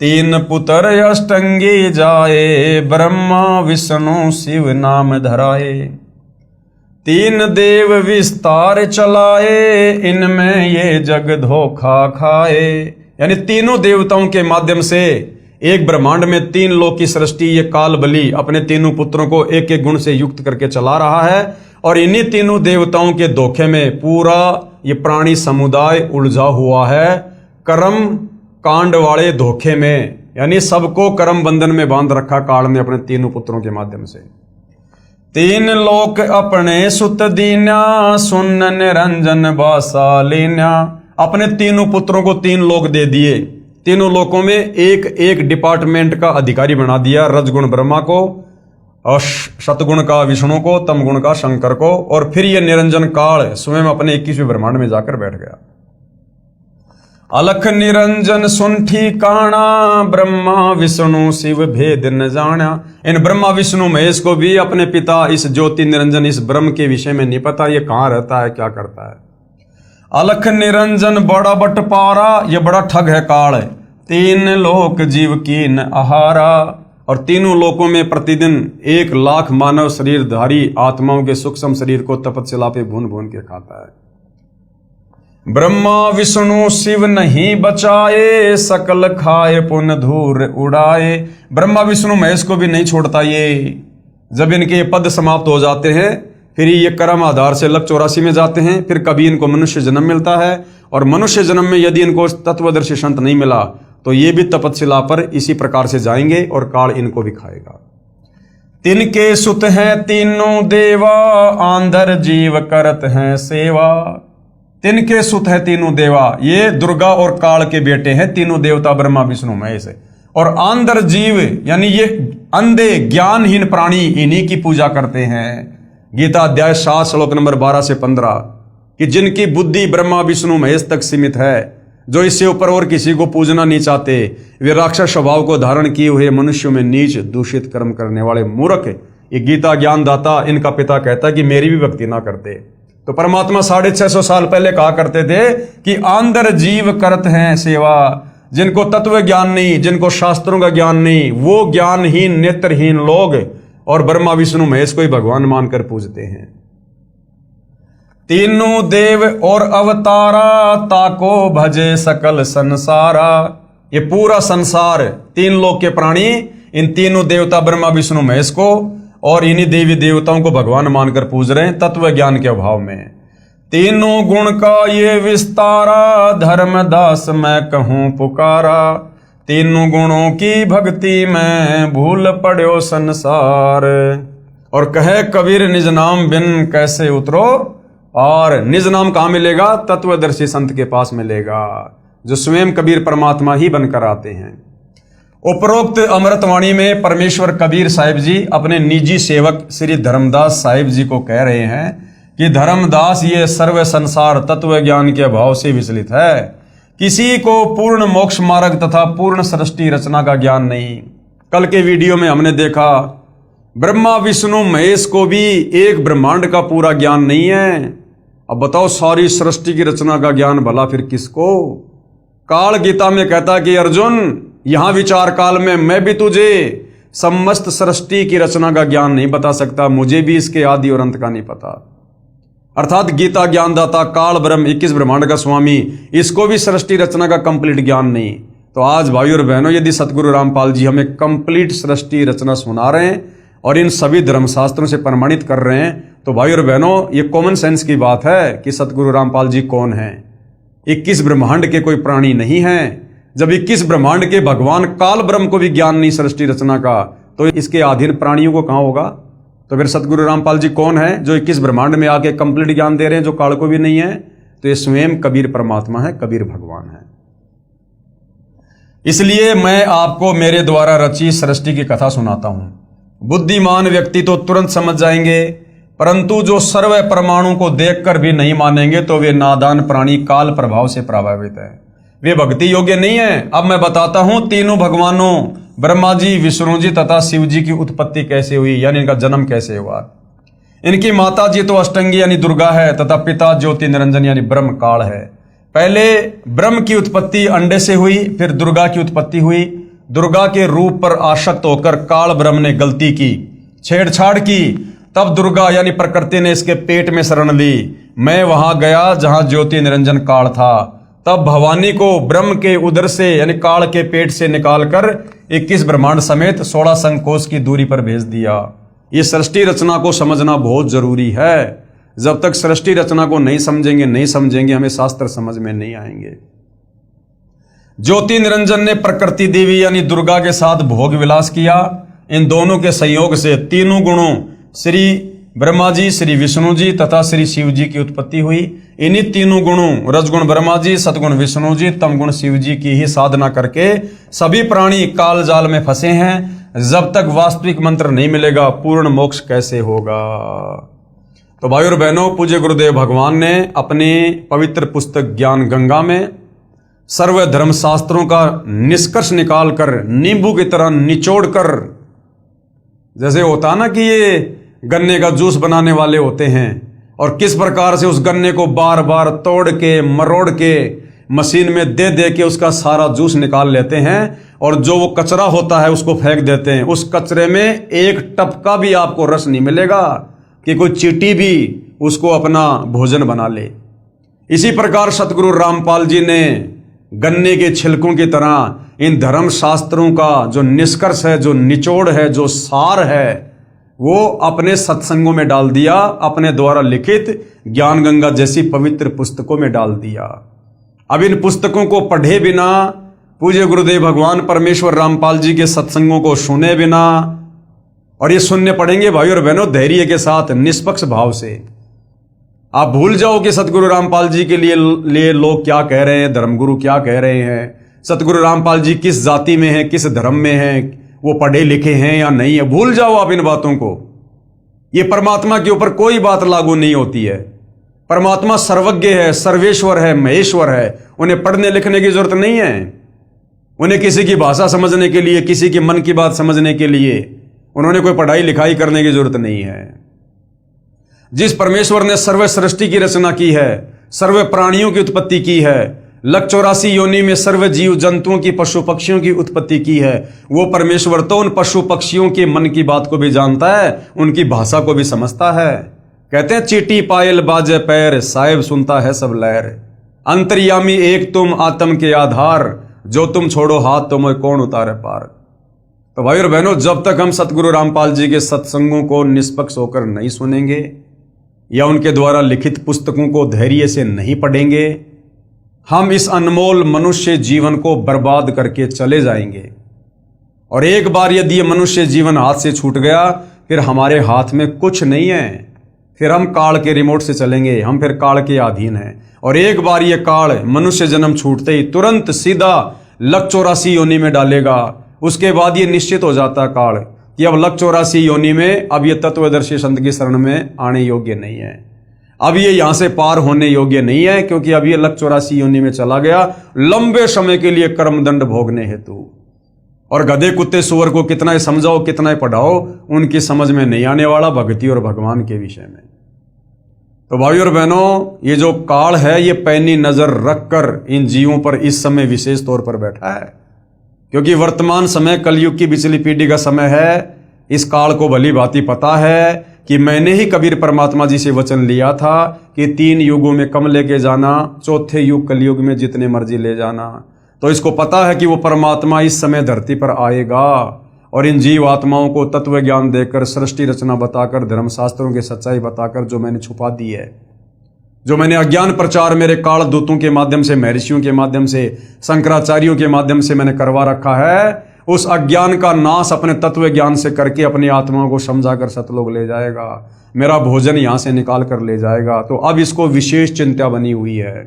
3 पुत्र अष्टंगी जाए, ब्रह्मा विष्णु शिव नाम धराए। 3 देव विस्तार चलाए, इनमें ये जग धोखा खाए। यानी तीनों देवताओं के माध्यम से एक ब्रह्मांड में 3 लोक की सृष्टि ये काल बलि अपने तीनों पुत्रों को एक एक गुण से युक्त करके चला रहा है, और इन्हीं तीनों देवताओं के धोखे में पूरा ये प्राणी समुदाय उलझा हुआ है, कर्म कांड वाले धोखे में। यानी सबको कर्म बंधन में बांध रखा काल ने अपने तीनों पुत्रों के माध्यम से। 3 लोक अपने सुत दीन्या, सुन निरंजन बासालीन्या। अपने तीनों पुत्रों को 3 लोक दे दिए, तीनों लोकों में एक एक डिपार्टमेंट का अधिकारी बना दिया। रजगुण ब्रह्मा को, और शतगुण का विष्णु को, तमगुण का शंकर को, और फिर ये निरंजन काल स्वयं अपने 21वें ब्रह्मांड में जाकर बैठ गया। अलख निरंजन सुन ठिकाना, ब्रह्मा विष्णु शिव भेद न जाना। इन ब्रह्मा विष्णु महेश को भी अपने पिता इस ज्योति निरंजन इस ब्रह्म के विषय में नहीं पता, ये कहां रहता है, क्या करता है। अलख निरंजन बड़ा बटपारा, ये बड़ा ठग है काल। 3 लोक जीव कीन आहारा, और तीनों लोकों में प्रतिदिन 1 लाख मानव शरीरधारी आत्माओं के सूक्ष्म शरीर को तपस्या पे भून भून के खाता है। ब्रह्मा विष्णु शिव नहीं बचाए, सकल खाए पुन धूर उड़ाए। ब्रह्मा विष्णु महेश को भी नहीं छोड़ता ये। जब इनके पद समाप्त हो जाते हैं फिर ये कर्म आधार से लक 84 में जाते हैं। फिर कभी इनको मनुष्य जन्म मिलता है, और मनुष्य जन्म में यदि इनको तत्वदर्शी संत नहीं मिला तो ये भी तपस्या पर इसी प्रकार से जाएंगे और काल इनको भी खाएगा। तिनके सुत हैं तीनों देवा, आंधर जीव करत हैं सेवा। तिनके सुत है तीनों देवा, ये दुर्गा और काल के बेटे हैं तीनों देवता ब्रह्मा विष्णु महेश। और आंधर जीव यानी ये अंधे ज्ञानहीन प्राणी इन्हीं की पूजा करते हैं। गीता अध्याय 7 श्लोक नंबर 12 से 15 कि जिनकी बुद्धि ब्रह्मा विष्णु महेश तक सीमित है, जो इससे ऊपर और किसी को पूजना नहीं चाहते, वे राक्षस स्वभाव को धारण किए हुए मनुष्यों में नीच दूषित कर्म करने वाले मूर्ख। ये गीता ज्ञानदाता इनका पिता कहता है कि मेरी भी भक्ति ना करते। तो परमात्मा 650 साल पहले कहा करते थे कि आंधर जीव करत हैं सेवा। जिनको तत्व ज्ञान नहीं, जिनको शास्त्रों का ज्ञान नहीं, वो ज्ञानहीन नेत्रहीन लोग और ब्रह्मा विष्णु महेश को ही भगवान मानकर पूजते हैं। तीनों देव और अवतारा, ताको भजे सकल संसारा। ये पूरा संसार 3 लोक के प्राणी इन तीनों देवता ब्रह्मा विष्णु महेश को और इन्हीं देवी देवताओं को भगवान मानकर पूज रहे हैं तत्व ज्ञान के अभाव में। तीनों गुण का ये विस्तारा, धर्मदास मैं कहूं पुकारा। तीनों गुणों की भक्ति में भूल पड़ो संसार। और कहे कबीर निज नाम बिन कैसे उतरो, और निज नाम कहां मिलेगा? तत्वदर्शी संत के पास मिलेगा, जो स्वयं कबीर परमात्मा ही बनकर आते हैं। उपरोक्त अमृतवाणी में परमेश्वर कबीर साहिब जी अपने निजी सेवक श्री धर्मदास साहिब जी को कह रहे हैं कि धर्मदास ये सर्व संसार तत्व ज्ञान के अभाव से विचलित है। किसी को पूर्ण मोक्ष मार्ग तथा पूर्ण सृष्टि रचना का ज्ञान नहीं। कल के वीडियो में हमने देखा ब्रह्मा विष्णु महेश को भी एक ब्रह्मांड का पूरा ज्ञान नहीं है। अब बताओ सारी सृष्टि की रचना का ज्ञान भला फिर किसको? काल गीता में कहता कि अर्जुन यहां विचार काल में मैं भी तुझे समस्त सृष्टि की रचना का ज्ञान नहीं बता सकता, मुझे भी इसके आदि और अंत का नहीं पता। अर्थात गीता ज्ञानदाता काल ब्रह्म 21 ब्रह्मांड का स्वामी, इसको भी सृष्टि रचना का कंप्लीट ज्ञान नहीं। तो आज भाई और बहनों, यदि सतगुरु रामपाल जी हमें कंप्लीट सृष्टि रचना सुना रहे हैं और इन सभी धर्मशास्त्रों से प्रमाणित कर रहे हैं, तो भाई और बहनों ये कॉमन सेंस की बात है कि सतगुरु रामपाल जी कौन है। 21 ब्रह्मांड के कोई प्राणी नहीं है। जब 21 ब्रह्मांड के भगवान काल ब्रह्म को भी ज्ञान नहीं सृष्टि रचना का, तो इसके अधीन प्राणियों को कहां होगा? तो फिर सतगुरु रामपाल जी कौन है जो 21 ब्रह्मांड में आके कंप्लीट ज्ञान दे रहे हैं, जो काल को भी नहीं है? तो ये स्वयं कबीर परमात्मा है, कबीर भगवान है। इसलिए मैं आपको मेरे द्वारा रची सृष्टि की कथा सुनाता हूं। बुद्धिमान व्यक्ति तो तुरंत समझ जाएंगे, परंतु जो सर्व परमाणु को देखकर भी नहीं मानेंगे तो वे नादान प्राणी काल प्रभाव से प्रभावित है, वे भक्ति योग्य नहीं है। अब मैं बताता हूं तीनों भगवानों ब्रह्मा जी, विष्णु जी तथा शिव जी की उत्पत्ति कैसे हुई, यानी इनका जन्म कैसे हुआ। इनकी माता जी तो अष्टंगी यानी दुर्गा है तथा पिता ज्योति निरंजन यानी ब्रह्म काल है। पहले ब्रह्म की उत्पत्ति अंडे से हुई, फिर दुर्गा की उत्पत्ति हुई। दुर्गा के रूप पर आसक्त होकर काल ब्रह्म ने गलती की, छेड़छाड़ की, तब दुर्गा यानी प्रकृति ने इसके पेट में शरण ली। मैं वहां गया जहां ज्योति निरंजन काल था, तब भवानी को ब्रह्म के उदर से यानी काल के पेट से निकालकर 21 ब्रह्मांड समेत 16 संकोच की दूरी पर भेज दिया। ये सृष्टि रचना को समझना बहुत जरूरी है। जब तक सृष्टि रचना को नहीं समझेंगे हमें शास्त्र समझ में नहीं आएंगे। ज्योति निरंजन ने प्रकृति देवी यानी दुर्गा के साथ भोग विलास किया। इन दोनों के संयोग से तीनों गुणों श्री ब्रह्मा जी, श्री विष्णु जी तथा श्री शिव जी की उत्पत्ति हुई। इन्हीं तीनों गुणों रजगुण ब्रह्मा जी, सतगुण विष्णु जी, तमगुण शिव जी की ही साधना करके सभी प्राणी काल जाल में फंसे हैं। जब तक वास्तविक मंत्र नहीं मिलेगा पूर्ण मोक्ष कैसे होगा। तो भाई और बहनों, पूज्य गुरुदेव भगवान ने अपनी पवित्र पुस्तक ज्ञान गंगा में सर्व धर्म शास्त्रों का निष्कर्ष निकालकर नींबू की तरह निचोड़ कर, जैसे होता ना कि ये गन्ने का जूस बनाने वाले होते हैं और किस प्रकार से उस गन्ने को बार बार तोड़ के मरोड़ के मशीन में दे दे के उसका सारा जूस निकाल लेते हैं और जो वो कचरा होता है उसको फेंक देते हैं। उस कचरे में एक टपका भी आपको रस नहीं मिलेगा कि कोई चींटी भी उसको अपना भोजन बना ले। इसी प्रकार सतगुरु रामपाल जी ने गन्ने के छिलकों की तरह इन धर्म शास्त्रों का जो निष्कर्ष है, जो निचोड़ है, जो सार है, वो अपने सत्संगों में डाल दिया, अपने द्वारा लिखित ज्ञान गंगा जैसी पवित्र पुस्तकों में डाल दिया। अब इन पुस्तकों को पढ़े बिना, पूज्य गुरुदेव भगवान परमेश्वर रामपाल जी के सत्संगों को सुने बिना, और ये सुनने पड़ेंगे भाई और बहनों धैर्य के साथ, निष्पक्ष भाव से। आप भूल जाओ कि सतगुरु रामपाल जी के लिए लोग क्या कह रहे हैं, धर्मगुरु क्या कह रहे हैं, सतगुरु रामपाल जी किस जाति में हैं, किस धर्म में हैं, वो पढ़े लिखे हैं या नहीं है। भूल जाओ आप इन बातों को। ये परमात्मा के ऊपर कोई बात लागू नहीं होती है। परमात्मा सर्वज्ञ है, सर्वेश्वर है, महेश्वर है। उन्हें पढ़ने लिखने की जरूरत नहीं है। उन्हें किसी की भाषा समझने के लिए, किसी के मन की बात समझने के लिए उन्होंने कोई पढ़ाई लिखाई करने की जरूरत नहीं है। जिस परमेश्वर ने सर्व सृष्टि की रचना की है, सर्व प्राणियों की उत्पत्ति की है, 184 योनि में सर्व जीव जंतुओं की, पशु पक्षियों की उत्पत्ति की है, वो परमेश्वर तो उन पशु पक्षियों के मन की बात को भी जानता है, उनकी भाषा को भी समझता है। कहते हैं चीटी पायल बाजे पैर, साहिब सुनता है सब लहर। अंतर्यामी एक तुम आत्म के आधार, जो तुम छोड़ो हाथ तो मैं कौन उतारे पार। तो भाई और बहनों, जब तक हम सतगुरु रामपाल जी के सत्संगों को निष्पक्ष होकर नहीं सुनेंगे या उनके द्वारा लिखित पुस्तकों को धैर्य से नहीं पढ़ेंगे, हम इस अनमोल मनुष्य जीवन को बर्बाद करके चले जाएंगे। और एक बार यदि ये मनुष्य जीवन हाथ से छूट गया, फिर हमारे हाथ में कुछ नहीं है। फिर हम काल के रिमोट से चलेंगे, हम फिर काल के अधीन हैं। और एक बार ये काल मनुष्य जन्म छूटते ही तुरंत सीधा 184 योनि में डालेगा। उसके बाद ये निश्चित हो जाता काल कि अब 184 योनि में अब ये तत्वदर्शी संत की शरण में आने योग्य नहीं है, अब ये यहां से पार होने योग्य नहीं है, क्योंकि अब ये 184 योनि में चला गया लंबे समय के लिए कर्मदंड भोगने हेतु। और गधे कुत्ते सुअर को कितना ही समझाओ, कितना ही पढ़ाओ, उनकी समझ में नहीं आने वाला भक्ति और भगवान के विषय में। तो भाई और बहनों, ये जो काल है ये पैनी नजर रखकर इन जीवों पर इस समय विशेष तौर पर बैठा है, क्योंकि वर्तमान समय कलयुग की पिछली पीढ़ी का समय है। इस काल को भली भांति पता है कि मैंने ही कबीर परमात्मा जी से वचन लिया था कि 3 युगों में कम लेके जाना, चौथे युग कलयुग में जितने मर्जी ले जाना। तो इसको पता है कि वो परमात्मा इस समय धरती पर आएगा और इन जीव आत्माओं को तत्व ज्ञान देकर, सृष्टि रचना बताकर, धर्मशास्त्रों की सच्चाई बताकर जो मैंने छुपा दी है, जो मैंने अज्ञान प्रचार मेरे काल दूतों के माध्यम से, महर्षियों के माध्यम से, शंकराचार्यों के माध्यम से मैंने करवा रखा है, उस अज्ञान का नाश अपने तत्व ज्ञान से करके अपनी आत्माओं को समझाकर सतलोक ले जाएगा। मेरा भोजन यहां से निकाल कर ले जाएगा। तो अब इसको विशेष चिंता बनी हुई है।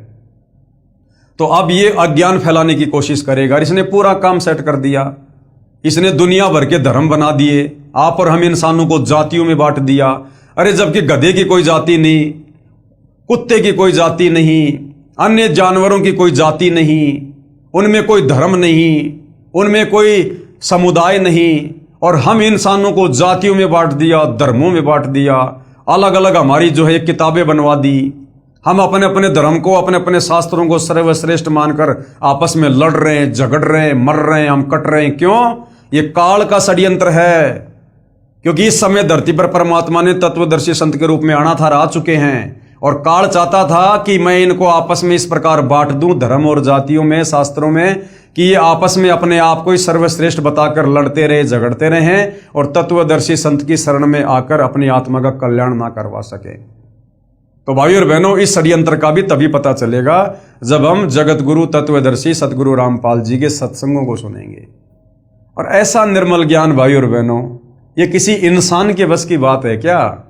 तो अब ये अज्ञान फैलाने की कोशिश करेगा। इसने पूरा काम सेट कर दिया। इसने दुनिया भर के धर्म बना दिए। आप और हम इंसानों को जातियों में बांट दिया। अरे जबकि गधे की कोई जाति नहीं, कुत्ते की कोई जाति नहीं, अन्य जानवरों की कोई जाति नहीं, उनमें कोई धर्म नहीं, उनमें कोई समुदाय नहीं, और हम इंसानों को जातियों में बांट दिया, धर्मों में बांट दिया, अलग अलग हमारी जो है किताबें बनवा दी। हम अपने अपने धर्म को, अपने अपने शास्त्रों को सर्वश्रेष्ठ मानकर आपस में लड़ रहे हैं, झगड़ रहे हैं, मर रहे हैं, हम कट रहे हैं। क्यों? ये काल का षड्यंत्र है। क्योंकि इस समय धरती पर परमात्मा ने तत्वदर्शी संत के रूप में आना था, आ चुके हैं। और काल चाहता था कि मैं इनको आपस में इस प्रकार बांट दूं धर्म और जातियों में, शास्त्रों में, कि ये आपस में अपने आप को ही सर्वश्रेष्ठ बताकर लड़ते रहे, झगड़ते रहे और तत्वदर्शी संत की शरण में आकर अपनी आत्मा का कल्याण ना करवा सके। तो भाइयों और बहनों, इस षड्यंत्र का भी तभी पता चलेगा जब हम जगत गुरु तत्वदर्शी सतगुरु रामपाल जी के सत्संगों को सुनेंगे। और ऐसा निर्मल ज्ञान भाइयों और बहनों, ये किसी इंसान के बस की बात है क्या?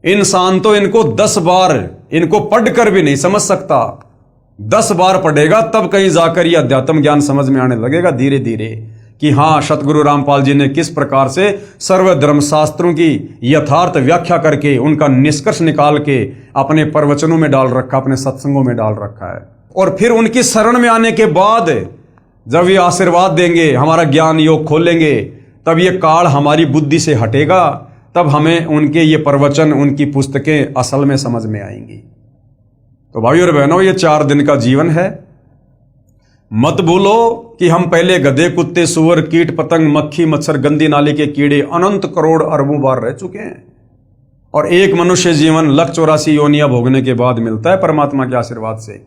इंसान तो इनको 10 बार इनको पढ़कर भी नहीं समझ सकता। 10 बार पढ़ेगा तब कहीं जाकर ये अध्यात्म ज्ञान समझ में आने लगेगा धीरे धीरे कि हाँ, सतगुरु रामपाल जी ने किस प्रकार से सर्व धर्म शास्त्रों की यथार्थ व्याख्या करके उनका निष्कर्ष निकाल के अपने प्रवचनों में डाल रखा, अपने सत्संगों में डाल रखा है। और फिर उनकी शरण में आने के बाद जब ये आशीर्वाद देंगे, हमारा ज्ञान योग खोलेंगे, तब ये काल हमारी बुद्धि से हटेगा, तब हमें उनके ये प्रवचन, उनकी पुस्तकें असल में समझ में आएंगी। तो भाइयों और बहनों, ये 4 दिन का जीवन है। मत भूलो कि हम पहले गधे, कुत्ते, सुअर, कीट, पतंग, मक्खी, मच्छर, गंदी नाली के कीड़े अनंत करोड़ अरबों बार रह चुके हैं। और एक मनुष्य जीवन 184 योनियां भोगने के बाद मिलता है परमात्मा के आशीर्वाद से।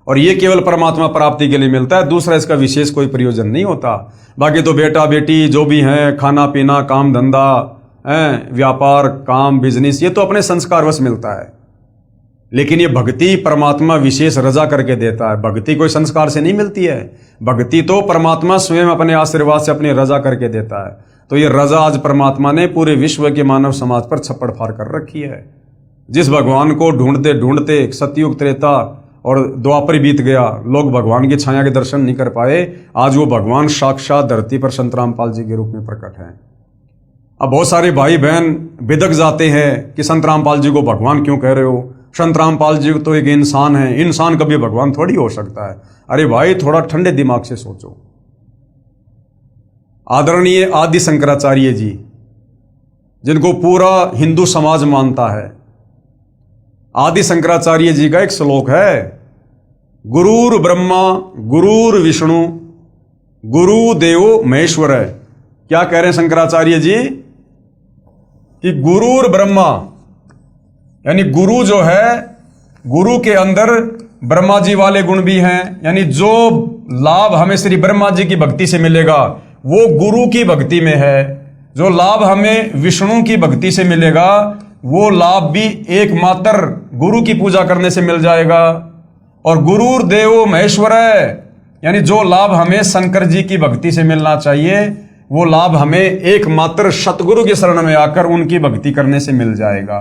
और ये केवल परमात्मा प्राप्ति के लिए मिलता है, दूसरा इसका विशेष कोई प्रयोजन नहीं होता। बाकी तो बेटा बेटी जो भी हैं, खाना पीना, काम धंधा, व्यापार, काम, बिजनेस, ये तो अपने संस्कारवश मिलता है। लेकिन ये भक्ति परमात्मा विशेष रजा करके देता है। भक्ति कोई संस्कार से नहीं मिलती है, भक्ति तो परमात्मा स्वयं अपने आशीर्वाद से अपनी रजा करके देता है। तो ये रजा आज परमात्मा ने पूरे विश्व के मानव समाज पर छप्पड़ फाड़ कर रखी है। जिस भगवान को ढूंढते ढूंढते सतयुग, त्रेता और द्वापर बीत गया, लोग भगवान की छाया के दर्शन नहीं कर पाए, आज वो भगवान साक्षात धरती पर संत रामपाल जी के रूप में प्रकट है। अब बहुत सारे भाई बहन बिदक जाते हैं कि संत रामपाल जी को भगवान क्यों कह रहे हो? संत रामपाल जी तो एक इंसान है, इंसान कभी भगवान थोड़ी हो सकता है। अरे भाई, थोड़ा ठंडे दिमाग से सोचो। आदरणीय आदि शंकराचार्य जी, जिनको पूरा हिंदू समाज मानता है, आदि शंकराचार्य जी का एक श्लोक है, गुरुर ब्रह्मा गुरुर विष्णु गुरुदेवो महेश्वर है। क्या कह रहे हैं शंकराचार्य जी? कि गुरुर ब्रह्मा, यानी गुरु जो है, गुरु के अंदर ब्रह्मा जी वाले गुण भी हैं, यानी जो लाभ हमें श्री ब्रह्मा जी की भक्ति से मिलेगा वो गुरु की भक्ति में है। जो लाभ हमें विष्णु की भक्ति से मिलेगा वो लाभ भी एकमात्र गुरु की पूजा करने से मिल जाएगा। और गुरुर देवो महेश्वर है, यानी जो लाभ हमें शंकर जी की भक्ति से मिलना चाहिए वो लाभ हमें एकमात्र सतगुरु की शरण में आकर उनकी भक्ति करने से मिल जाएगा।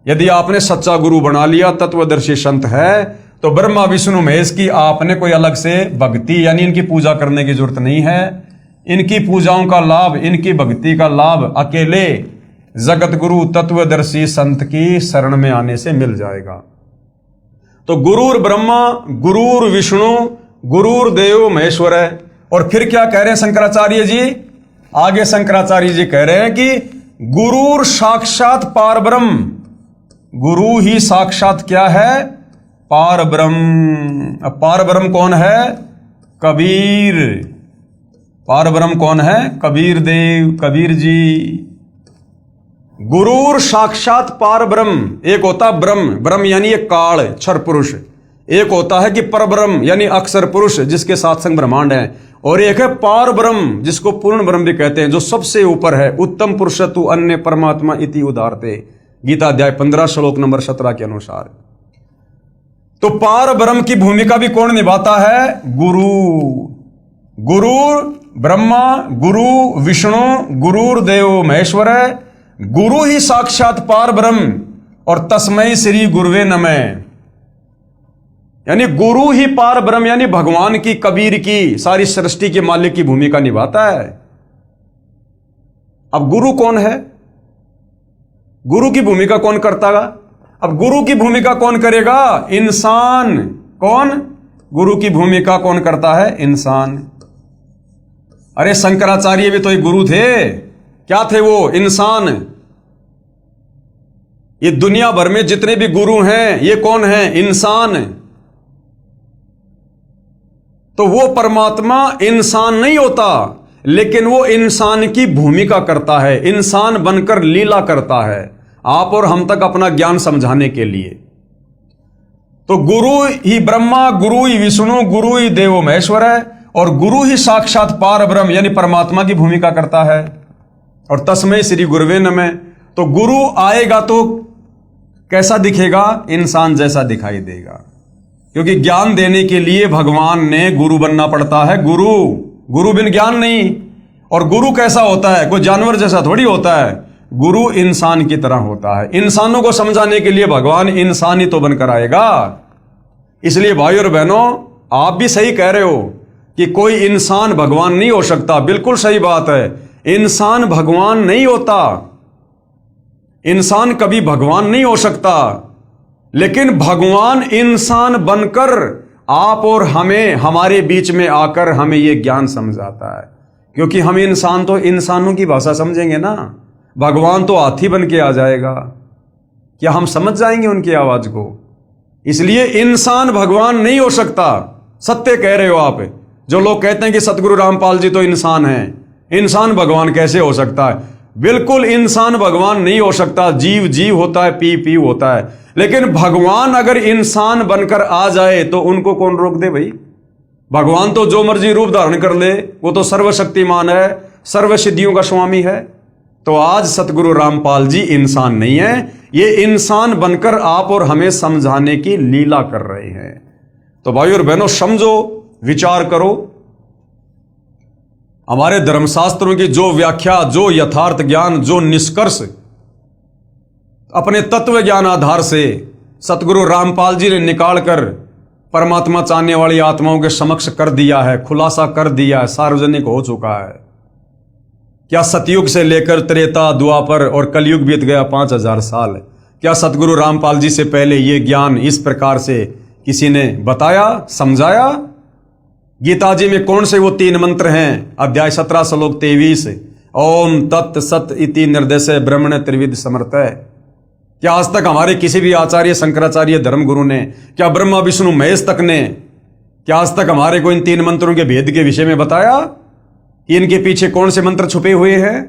यदि आपने सच्चा गुरु बना लिया, तत्वदर्शी संत है, तो ब्रह्मा विष्णु महेश की आपने कोई अलग से भक्ति यानी इनकी पूजा करने की जरूरत नहीं है। इनकी पूजाओं का लाभ, इनकी भक्ति का लाभ अकेले जगत गुरु तत्वदर्शी संत की शरण में आने से मिल जाएगा। तो गुरुर ब्रह्मा गुरुर विष्णु गुरुर देव महेश्वर है। और फिर क्या कह रहे हैं शंकराचार्य जी? आगे शंकराचार्य जी कह रहे हैं कि गुरुर साक्षात पारब्रह्म। गुरु ही साक्षात क्या है? पारब्रह्म। अब पारब्रह्म कौन है? कबीर। पारब्रह्म कौन है? कबीर देव, कबीर जी। गुरुर साक्षात पारब्रह्म। एक होता ब्रह्म, ब्रह्म यानी एक काल क्षर पुरुष। एक होता है कि परब्रह्म यानी अक्षर पुरुष, जिसके साथ संग ब्रह्मांड है। और एक है पार ब्रह्म, जिसको पूर्ण ब्रह्म भी कहते हैं, जो सबसे ऊपर है। उत्तम पुरुषतु अन्य परमात्मा इति उदारते, गीता अध्याय 15 श्लोक नंबर 17 के अनुसार। तो पार ब्रह्म की भूमिका भी कौन निभाता है? गुरु। गुरु ब्रह्मा गुरु विष्णु गुरुर देव महेश्वर है। गुरु ही साक्षात पार ब्रह्म। और तस्मै श्री गुरुवे नमः, यानी गुरु ही पार ब्रह्म यानी भगवान की, कबीर की, सारी सृष्टि के मालिक की भूमिका निभाता है। अब गुरु कौन है? गुरु की भूमिका कौन करता है? अब गुरु की भूमिका कौन करेगा? इंसान। कौन? गुरु की भूमिका कौन करता है? इंसान। अरे शंकराचार्य भी तो एक गुरु थे। क्या थे वो? इंसान। ये दुनिया भर में जितने भी गुरु हैं ये कौन है? इंसान। तो वो परमात्मा इंसान नहीं होता, लेकिन वो इंसान की भूमिका करता है, इंसान बनकर लीला करता है, आप और हम तक अपना ज्ञान समझाने के लिए। तो गुरु ही ब्रह्मा, गुरु ही विष्णु, गुरु ही देवो महेश्वर है, और गुरु ही साक्षात पार ब्रह्म यानी परमात्मा की भूमिका करता है। और तस्मै श्री गुरुवे नमः। तो गुरु आएगा तो कैसा दिखेगा? इंसान जैसा दिखाई देगा, क्योंकि ज्ञान देने के लिए भगवान ने गुरु बनना पड़ता है। गुरु बिन ज्ञान नहीं। और गुरु कैसा होता है? कोई जानवर जैसा थोड़ी होता है। गुरु इंसान की तरह होता है। इंसानों को समझाने के लिए भगवान इंसान ही तो बनकर आएगा। इसलिए भाई और बहनों, आप भी सही कह रहे हो कि कोई इंसान भगवान नहीं हो सकता। बिल्कुल सही बात है, इंसान भगवान नहीं होता। इंसान कभी भगवान नहीं हो सकता, लेकिन भगवान इंसान बनकर आप और हमें, हमारे बीच में आकर हमें यह ज्ञान समझाता है। क्योंकि हम इंसान तो इंसानों की भाषा समझेंगे ना। भगवान तो हाथी बन के आ जाएगा, क्या हम समझ जाएंगे उनकी आवाज को? इसलिए इंसान भगवान नहीं हो सकता। सत्य कह रहे हो आप। जो लोग कहते हैं कि सतगुरु रामपाल जी तो इंसान हैं, इंसान भगवान कैसे हो सकता है? बिल्कुल इंसान भगवान नहीं हो सकता। जीव जीव होता है, पी पी होता है, लेकिन भगवान अगर इंसान बनकर आ जाए तो उनको कौन रोक दे भाई? भगवान तो जो मर्जी रूप धारण कर ले, वो तो सर्वशक्तिमान है, सर्व सिद्धियों का स्वामी है। तो आज सतगुरु रामपाल जी इंसान नहीं है, ये इंसान बनकर आप और हमें समझाने की लीला कर रहे हैं। तो भाई और बहनों, समझो, विचार करो। हमारे धर्मशास्त्रों की जो व्याख्या, जो यथार्थ ज्ञान, जो निष्कर्ष अपने तत्व ज्ञान आधार से सतगुरु रामपाल जी ने निकालकर परमात्मा चाहने वाली आत्माओं के समक्ष कर दिया है, खुलासा कर दिया है, सार्वजनिक हो चुका है। क्या सतयुग से लेकर त्रेता, द्वापर और कलयुग बीत गया 5000 साल, क्या सतगुरु रामपाल जी से पहले यह ज्ञान इस प्रकार से किसी ने बताया, समझाया? गीता जी में कौन से वो 3 मंत्र हैं? अध्याय 17 श्लोक 23, ओम तत् सत इति निर्देशे ब्रह्मण त्रिविध समर्थ। क्या आज तक हमारे किसी भी आचार्य, शंकराचार्य, धर्मगुरु ने, क्या ब्रह्मा विष्णु महेश तक ने, क्या आज तक हमारे को इन 3 मंत्रों के भेद के विषय में बताया कि इनके पीछे कौन से मंत्र छुपे हुए हैं?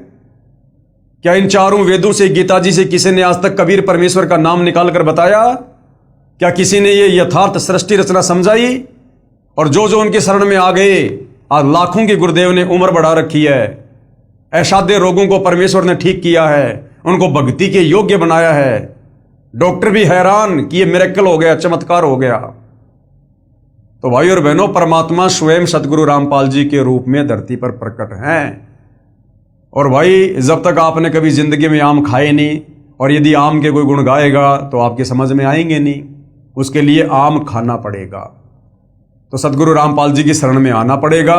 क्या इन 4 वेदों से, गीता जी से किसी ने आज तक कबीर परमेश्वर का नाम निकालकर बताया? क्या किसी ने ये यथार्थ सृष्टि रचना समझाई? और जो जो उनके शरण में आ गए, आज लाखों के गुरुदेव ने उम्र बढ़ा रखी है, असाध्य रोगों को परमेश्वर ने ठीक किया है, उनको भक्ति के योग्य बनाया है। डॉक्टर भी हैरान कि ये मिरेकल हो गया, चमत्कार हो गया। तो भाई और बहनों, परमात्मा स्वयं सतगुरु रामपाल जी के रूप में धरती पर प्रकट हैं। और भाई, जब तक आपने कभी जिंदगी में आम खाए नहीं, और यदि आम के कोई गुण गाएगा तो आपके समझ में आएंगे नहीं, उसके लिए आम खाना पड़ेगा। तो सतगुरु रामपाल जी की शरण में आना पड़ेगा,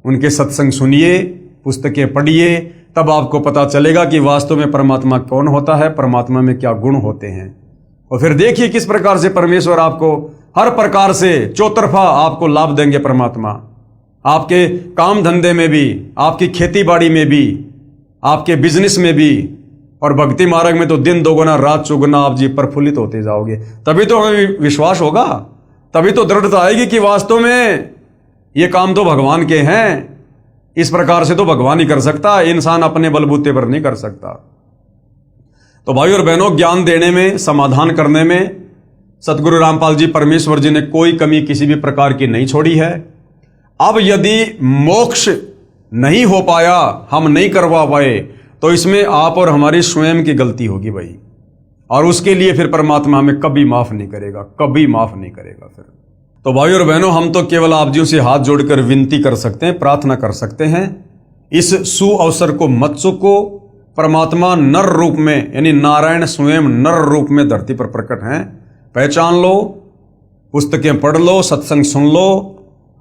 उनके सत्संग सुनिए, पुस्तकें पढ़िए, तब आपको पता चलेगा कि वास्तव में परमात्मा कौन होता है, परमात्मा में क्या गुण होते हैं। और फिर देखिए किस प्रकार से परमेश्वर आपको हर प्रकार से चौतरफा आपको लाभ देंगे। परमात्मा आपके काम धंधे में भी, आपकी खेती बाड़ी में भी, आपके बिजनेस में भी, और भक्ति मार्ग में तो दिन दोगुना रात चौगुना आप जी प्रफुल्लित होते जाओगे। तभी तो हमें विश्वास होगा, तभी तो दृढ़ता आएगी कि वास्तव में ये काम तो भगवान के हैं। इस प्रकार से तो भगवान ही कर सकता है, इंसान अपने बलबूते पर नहीं कर सकता। तो भाई और बहनों, ज्ञान देने में, समाधान करने में सतगुरु रामपाल जी परमेश्वर जी ने कोई कमी किसी भी प्रकार की नहीं छोड़ी है। अब यदि मोक्ष नहीं हो पाया, हम नहीं करवा पाए, तो इसमें आप और हमारी स्वयं की गलती होगी भाई। और उसके लिए फिर परमात्मा हमें कभी माफ नहीं करेगा, कभी माफ नहीं करेगा फिर। तो भाई और बहनों, हम तो केवल आप जी से हाथ जोड़कर विनती कर सकते हैं, प्रार्थना कर सकते हैं, इस सु अवसर को मत चूको। परमात्मा नर रूप में, यानी नारायण स्वयं नर रूप में धरती पर प्रकट हैं। पहचान लो, पुस्तकें पढ़ लो, सत्संग सुन लो,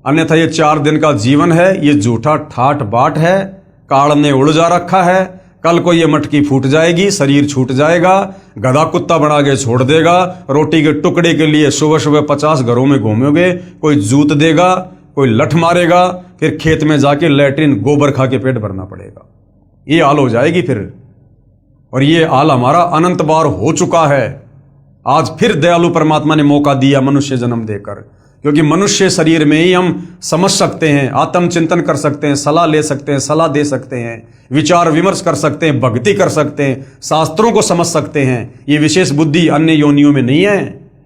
अन्यथा ये 4 दिन का जीवन है, ये झूठा ठाट बाट है, काल ने उड़ जा रखा है। कल को ये मटकी फूट जाएगी, शरीर छूट जाएगा, गधा कुत्ता बना के छोड़ देगा। रोटी के टुकड़े के लिए सुबह सुबह 50 घरों में घूमोगे, कोई जूत देगा, कोई लठ मारेगा, फिर खेत में जाके लैट्रिन गोबर खा के पेट भरना पड़ेगा। ये हाल हो जाएगी फिर। और ये हाल हमारा अनंत बार हो चुका है। आज फिर दयालु परमात्मा ने मौका दिया मनुष्य जन्म देकर, क्योंकि मनुष्य शरीर में ही हम समझ सकते हैं, आत्मचिंतन कर सकते हैं, सलाह ले सकते हैं, सलाह दे सकते हैं, विचार विमर्श कर सकते हैं, भक्ति कर सकते हैं, शास्त्रों को समझ सकते हैं। ये विशेष बुद्धि अन्य योनियों में नहीं है।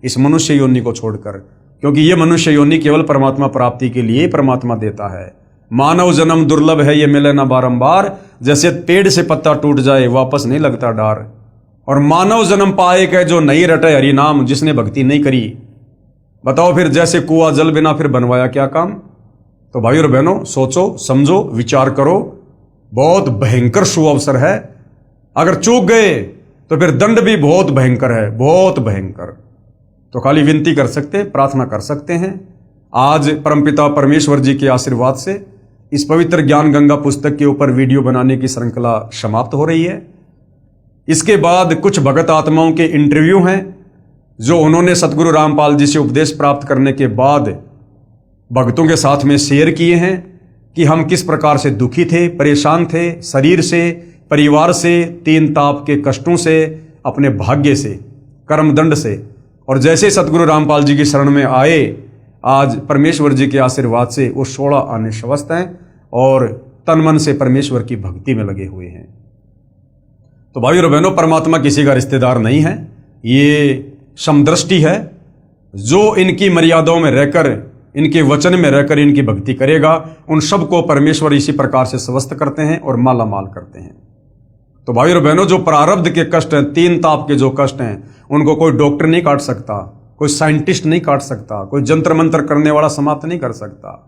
इस मनुष्य योनि को छोड़कर, क्योंकि ये मनुष्य योनि केवल परमात्मा प्राप्ति के लिए परमात्मा देता है। मानव जन्म दुर्लभ है, ये मिले ना बारंबार, जैसे पेड़ से पत्ता टूट जाए वापस नहीं लगता डार। और मानव जन्म पाए के जो नहीं रटे हरि नाम, जिसने भक्ति नहीं करी, बताओ फिर जैसे कुआं जल बिना फिर बनवाया क्या काम। तो भाई और बहनों, सोचो, समझो, विचार करो, बहुत भयंकर शुभ अवसर है। अगर चूक गए तो फिर दंड भी बहुत भयंकर है, बहुत भयंकर। तो खाली विनती कर सकते, प्रार्थना कर सकते हैं। आज परमपिता परमेश्वर जी के आशीर्वाद से इस पवित्र ज्ञान गंगा पुस्तक के ऊपर वीडियो बनाने की श्रृंखला समाप्त हो रही है। इसके बाद कुछ भगत आत्माओं के इंटरव्यू हैं जो उन्होंने सतगुरु रामपाल जी से उपदेश प्राप्त करने के बाद भक्तों के साथ में शेयर किए हैं कि हम किस प्रकार से दुखी थे, परेशान थे, शरीर से, परिवार से, तीन ताप के कष्टों से, अपने भाग्य से, कर्मदंड से। और जैसे सतगुरु रामपाल जी की शरण में आए, आज परमेश्वर जी के आशीर्वाद से वो 16 आने स्वस्थ हैं और तन मन से परमेश्वर की भक्ति में लगे हुए हैं। तो भाई और बहनों, परमात्मा किसी का रिश्तेदार नहीं है, ये समदृष्टि है। जो इनकी मर्यादाओं में रहकर, इनके वचन में रहकर इनकी भक्ति करेगा, उन सबको परमेश्वर इसी प्रकार से स्वस्थ करते हैं और माला माल करते हैं। तो भाई और बहनों, जो प्रारब्ध के कष्ट हैं, तीन ताप के जो कष्ट हैं, उनको कोई डॉक्टर नहीं काट सकता, कोई साइंटिस्ट नहीं काट सकता, कोई जंत्र मंत्र करने वाला समाप्त नहीं कर सकता।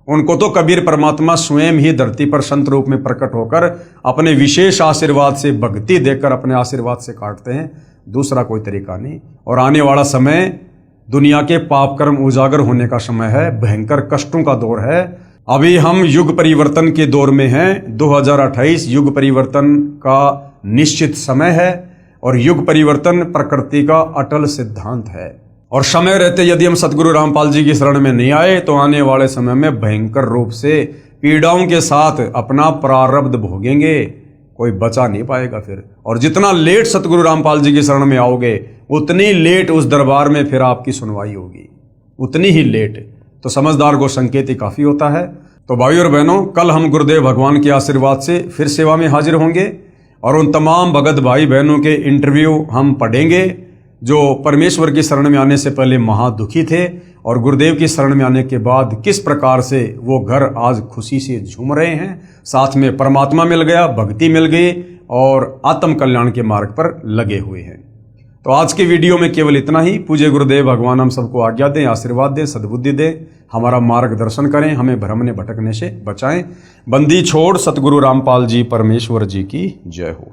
उनको तो कबीर परमात्मा स्वयं ही धरती पर संत रूप में प्रकट होकर अपने विशेष आशीर्वाद से, भक्ति देकर अपने आशीर्वाद से काटते हैं, दूसरा कोई तरीका नहीं। और आने वाला समय दुनिया के पाप कर्म उजागर होने का समय है, भयंकर कष्टों का दौर है। अभी हम युग परिवर्तन के दौर में हैं। 2028 युग परिवर्तन का निश्चित समय है और युग परिवर्तन प्रकृति का अटल सिद्धांत है। और समय रहते यदि हम सतगुरु रामपाल जी की शरण में नहीं आए तो आने वाले समय में भयंकर रूप से पीड़ाओं के साथ अपना प्रारब्ध भोगेंगे, कोई बचा नहीं पाएगा फिर। और जितना लेट सतगुरु रामपाल जी की शरण में आओगे, उतनी लेट उस दरबार में फिर आपकी सुनवाई होगी, उतनी ही लेट। तो समझदार को संकेत ही काफी होता है। तो भाई और बहनों, कल हम गुरुदेव भगवान के आशीर्वाद से फिर सेवा में हाजिर होंगे और उन तमाम भगत भाई बहनों के इंटरव्यू हम पढ़ेंगे जो परमेश्वर की शरण में आने से पहले महादुखी थे और गुरुदेव की शरण में आने के बाद किस प्रकार से वो घर आज खुशी से झूम रहे हैं, साथ में परमात्मा मिल गया, भक्ति मिल गई और आत्म कल्याण के मार्ग पर लगे हुए हैं। तो आज के वीडियो में केवल इतना ही। पूज्य गुरुदेव भगवान हम सबको आज्ञा दें, आशीर्वाद दें, सद्बुद्धि दें, हमारा मार्गदर्शन करें, हमें भ्रमने भटकने से बचाएं। बंदी छोड़ सतगुरु रामपाल जी परमेश्वर जी की जय हो।